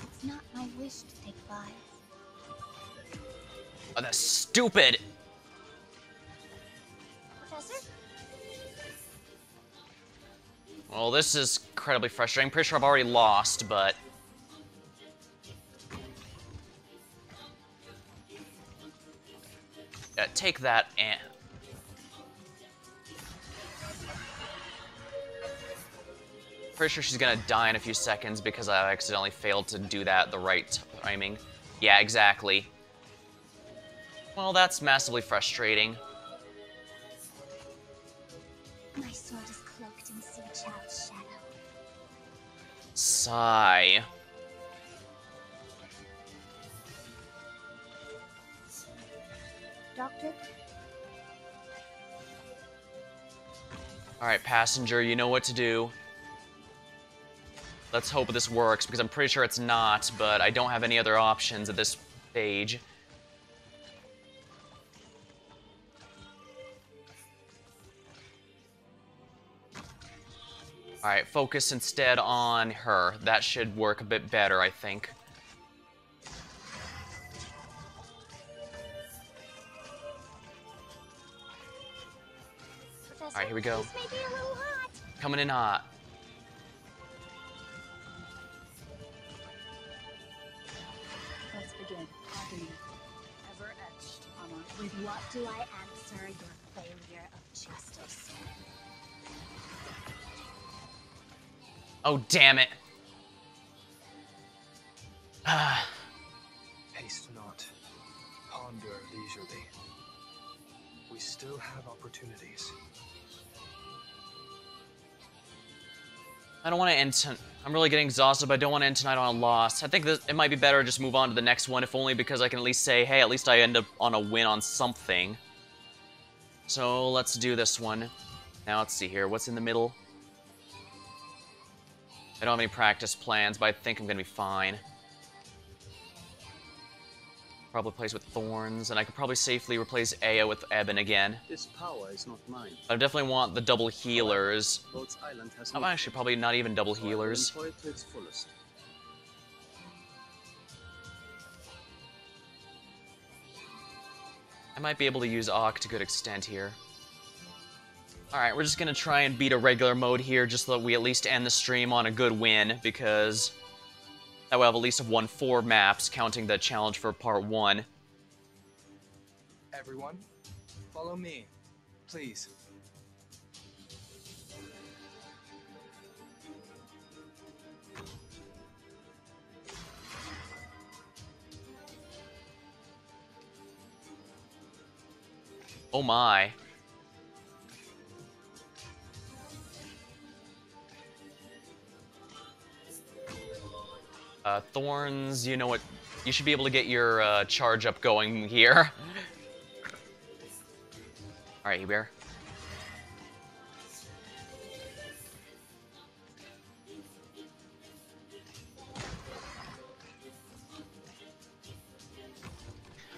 It's not my wish to take 5. Oh, that's stupid! Professor? Well, this is incredibly frustrating. I'm pretty sure I've already lost, but... Yeah, take that and... Pretty sure she's gonna die in a few seconds because I accidentally failed to do that the right timing. Yeah, exactly. Well, that's massively frustrating. My sword is cloaked in Sea Child's shadow. Sigh. Doctor? Alright, passenger, you know what to do. Let's hope this works, because I'm pretty sure it's not, but I don't have any other options at this stage. Alright, focus instead on her. That should work a bit better, I think. Professor, Alright, here we go. this may be a little hot. Coming in hot. Let's begin. Agony. Ever etched on our... With what do I answer your failure of justice? Oh, damn it. Haste not. Ponder leisurely. We still have opportunities. I don't want to end. I'm really getting exhausted, but I don't want to end tonight on a loss. I think that it might be better to just move on to the next one, if only because I can at least say, hey, at least I end up on a win on something. So let's do this one. Now let's see here. What's in the middle? I don't have any practice plans, but I think I'm gonna be fine. Probably plays with Thorns, and I could probably safely replace Aya with Eben again. This power is not mine. I definitely want the double healers. Rhodes Island has I'm no actually probably not even double so I will healers. employ it to its fullest. I might be able to use Auk to a good extent here. Alright, we're just gonna try and beat a regular mode here, just so that we at least end the stream on a good win, because that way I'll have at least have won 4 maps, counting the challenge for part 1. Everyone, follow me, please. Oh my. Thorns, you know what? You should be able to get your charge up going here. Alright, Hubert.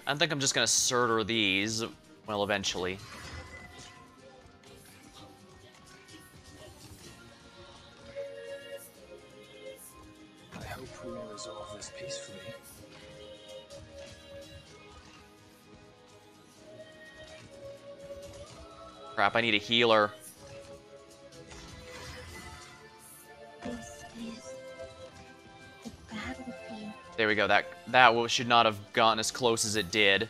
I think I'm just gonna Surtur these, well, eventually. I hope we may resolve this peacefully. Crap, I need a healer. This is the battlefield. There we go, that should not have gotten as close as it did.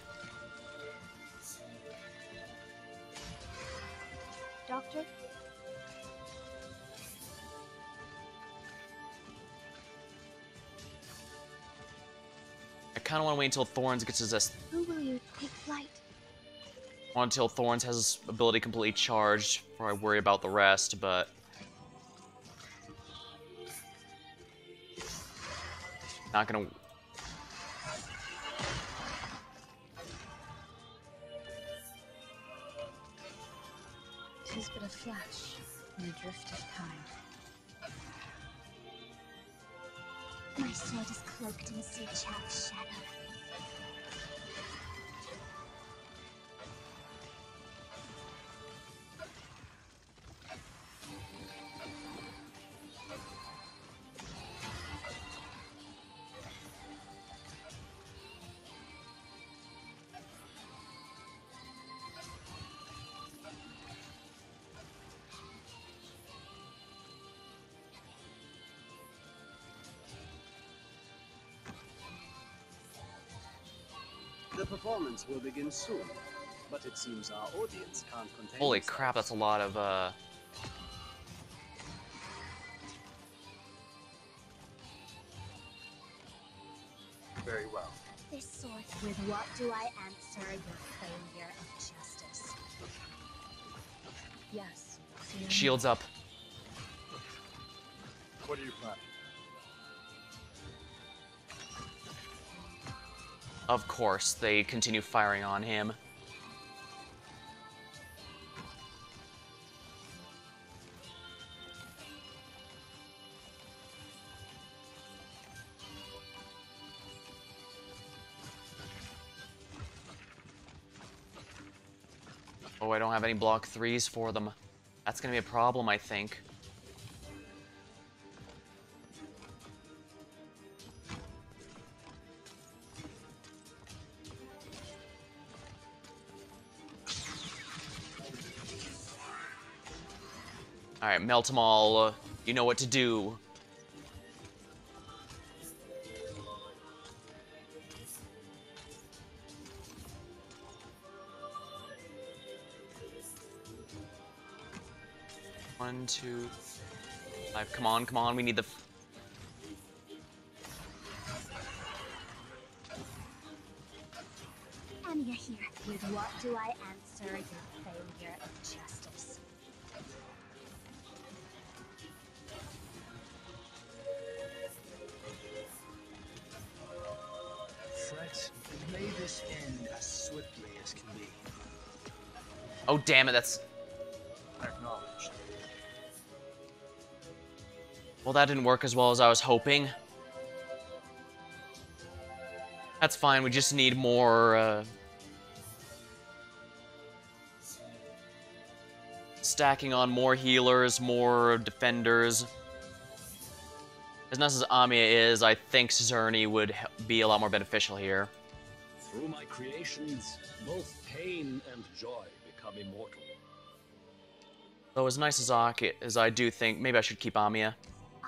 Doctor? I kind of want to wait until Thorns gets his Who will you take flight? until Thorns has his ability completely charged before I worry about the rest, but not gonna. Tis but a flash in the drift of time. My sword is cloaked in Suchav's shadow. The performance will begin soon, but it seems our audience can't contain Holy themselves. crap, that's a lot of Very well. This sword. With what do I answer your failure of justice? Yes. fear shields up. What are you planning? Of course, they continue firing on him. Oh, I don't have any block 3s for them. That's gonna be a problem, I think. Alright, melt them all. You know what to do. One, two, five. Come on, come on. We need the. I'm your healer. With what do I answer your failure of justice? Fret, may this end as swiftly as can be. Oh, damn it, that's... Acknowledged. Well, that didn't work as well as I was hoping. That's fine, we just need more, stacking on more healers, more defenders. As nice as Amiya is, I think Zerny would be a lot more beneficial here. Through my creations, both pain and joy become immortal. Though as nice as I do think, maybe I should keep Amiya.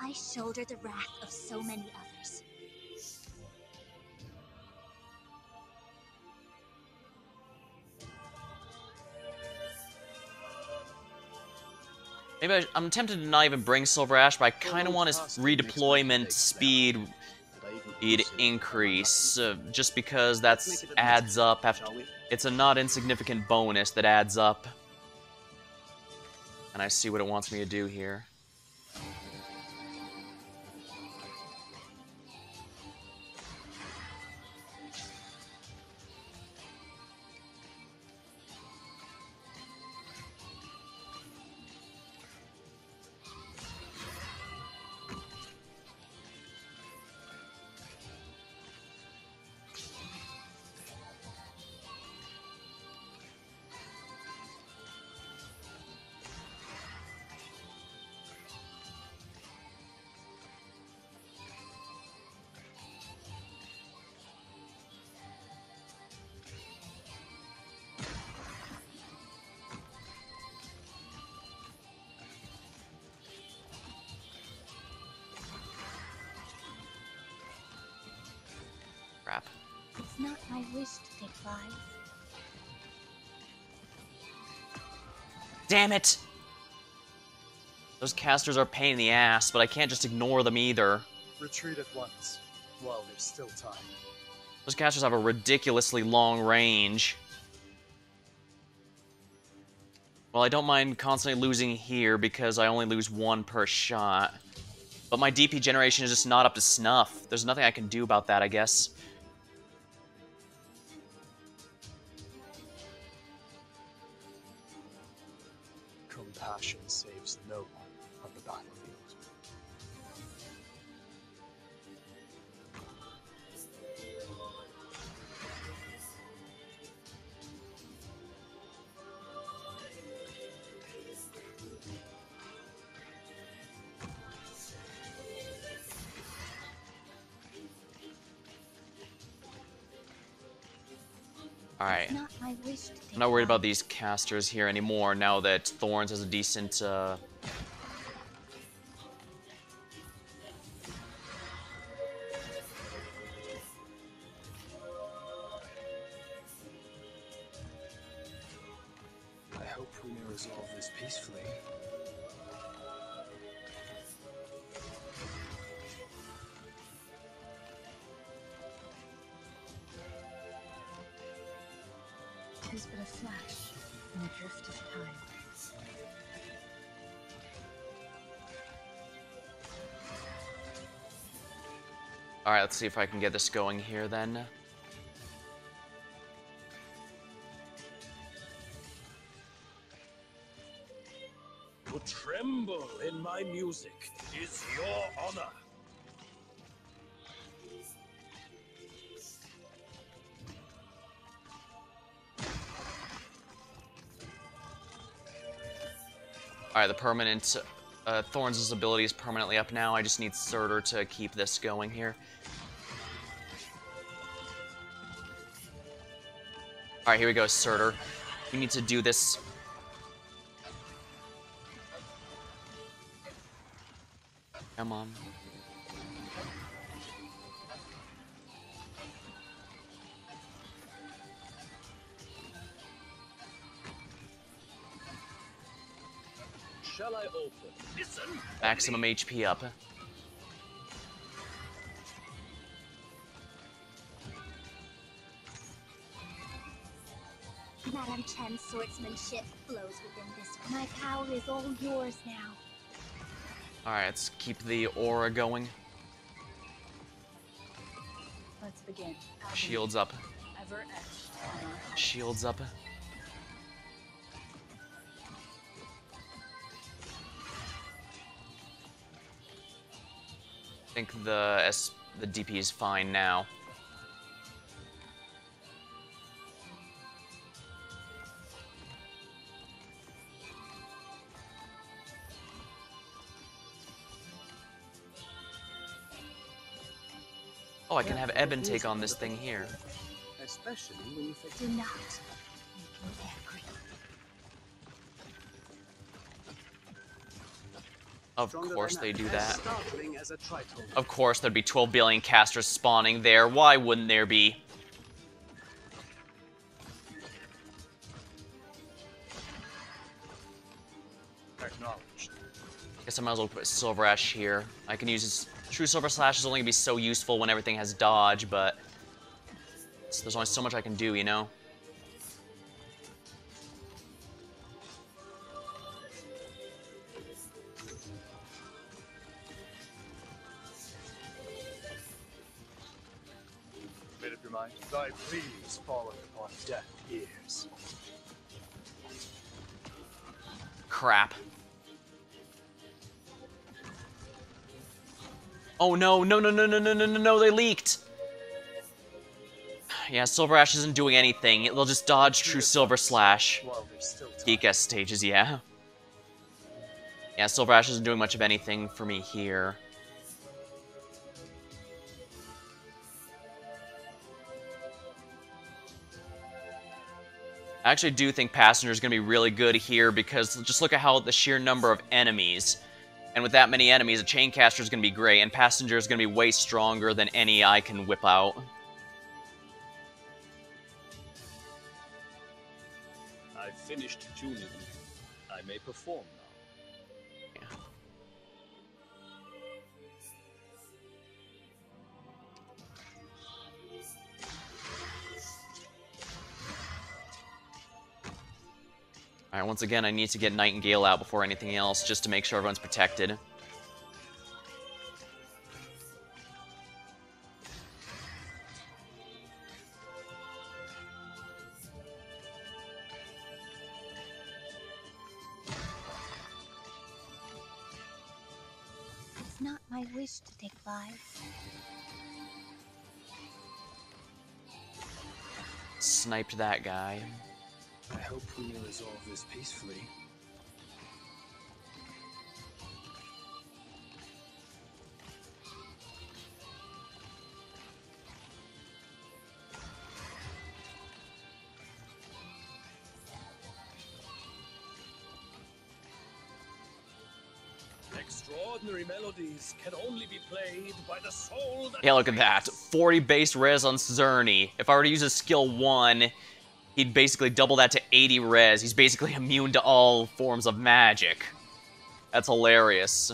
I shoulder the wrath of so many others. Maybe I'm tempted to not even bring Silver Ash, but I kind of want his redeployment speed increase, just because that adds up. It's a not insignificant bonus that adds up. And I see what it wants me to do here. Crap. It's not my wish to take lives. Damn it! Those casters are a pain in the ass, but I can't just ignore them either. Retreat at once, while there's still time. Those casters have a ridiculously long range. Well, I don't mind constantly losing here because I only lose one per shot. But my DP generation is just not up to snuff. There's nothing I can do about that, I guess. Compassion saves no one on the battlefield. Alright. Not my wish to take I'm not worried about lives. these casters here anymore now that Thorns has a decent, I hope we may resolve this peacefully. Tis but a flash in the drift of time. Alright, let's see if I can get this going here then. To tremble in my music is your honor. Alright, the permanent... Thorns' ability is permanently up now. I just need Surtur to keep this going here. Alright, here we go, Surtur. We need to do this... Come on. Shall I open? Listen! Maximum HP up. Madame Chen's swordsmanship flows within this. My power is all yours now. Alright, let's keep the aura going. Let's begin. Shields up. Ever etched. Shields up. I think the DP is fine now. Oh, I can have Eben take on this thing here. Especially when you fix Do not make me angry. Of course they do that. Startling as a tritone. Of course there'd be 12 billion casters spawning there. Why wouldn't there be? Acknowledged. Guess I might as well put Silver Ash here. I can use his True Silver Slash is only gonna be so useful when everything has dodge, but there's only so much I can do, you know? Made up your mind? Thy pleas fallen upon deaf ears. Crap. Oh no, no, no, no, no, no, no, no, no, they leaked! Yeah, Silver Ash isn't doing anything. They'll just dodge True Silver Slash. While there's still time. Geek S stages, yeah. Yeah, Silver Ash isn't doing much of anything for me here. I actually do think Passenger is going to be really good here because just look at how the sheer number of enemies. And with that many enemies, a Chaincaster is going to be great, and Passenger is going to be way stronger than any I can whip out. I've finished tuning. I may perform now. Yeah. Alright, once again, I need to get Nightingale out before anything else, just to make sure everyone's protected. It's not my wish to take lives. Sniped that guy. I hope we may resolve this peacefully. Extraordinary melodies can only be played by the soul that Yeah, look at that. 40 base res on Zerny. If I were to use a skill 1, he'd basically double that to 80 res. He's basically immune to all forms of magic. That's hilarious.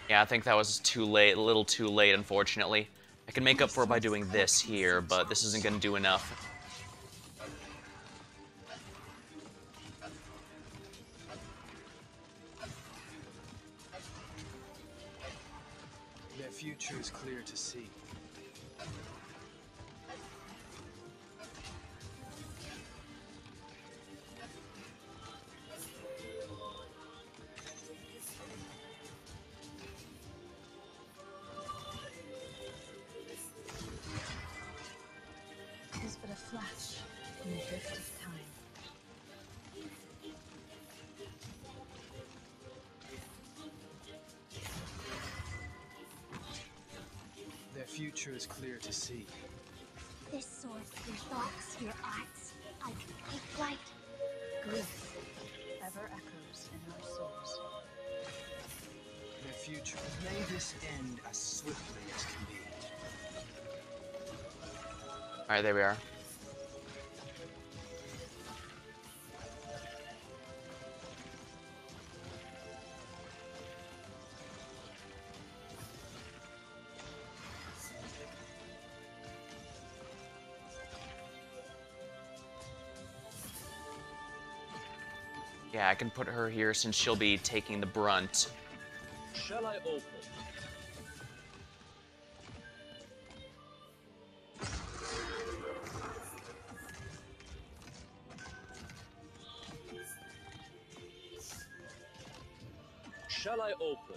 Yeah, I think that was too late, a little too late, unfortunately. I can make up for it by doing this here, but this isn't going to do enough. Their future is clear to see. It is but a flash in the drift of time. Their future is clear to see. This sword, your thoughts, your arts. I can take flight. Grief ever echoes in our souls. future. May this end as swiftly as convenient. Alright, there we are. Yeah, I can put her here since she'll be taking the brunt. Shall I open? Shall I open?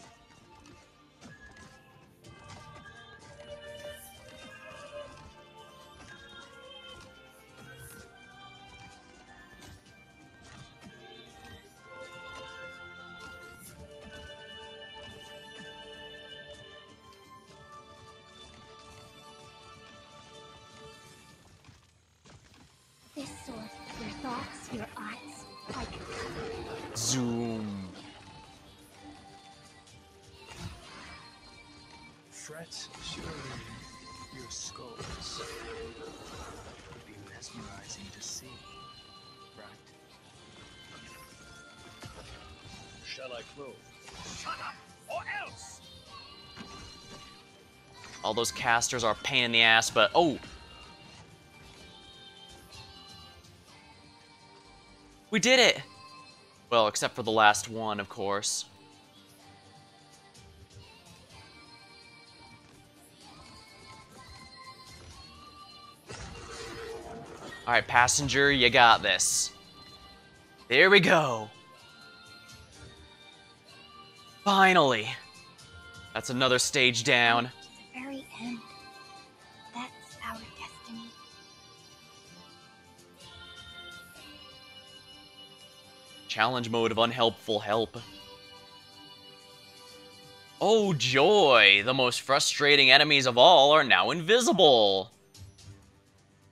This source, your thoughts, your arts, I can cover. Zoom. Fret, surely your skulls would be mesmerizing to see, right? Shall I close? Shut up, or else! All those casters are a pain in the ass, but oh! We did it! Well, except for the last one, of course. Alright, passenger, you got this. There we go. Finally! That's another stage down. The very end. That's our destiny. Challenge mode of unhelpful help. Oh joy! The most frustrating enemies of all are now invisible!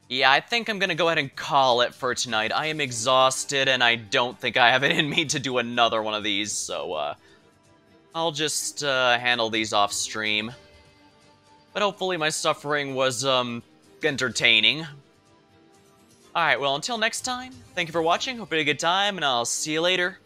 Yeah, I think I'm gonna go ahead and call it for tonight. I am exhausted, and I don't think I have it in me to do another one of these, so, I'll just, handle these off stream. But hopefully my suffering was, entertaining. Alright, well, until next time, thank you for watching, hope you had a good time, and I'll see you later.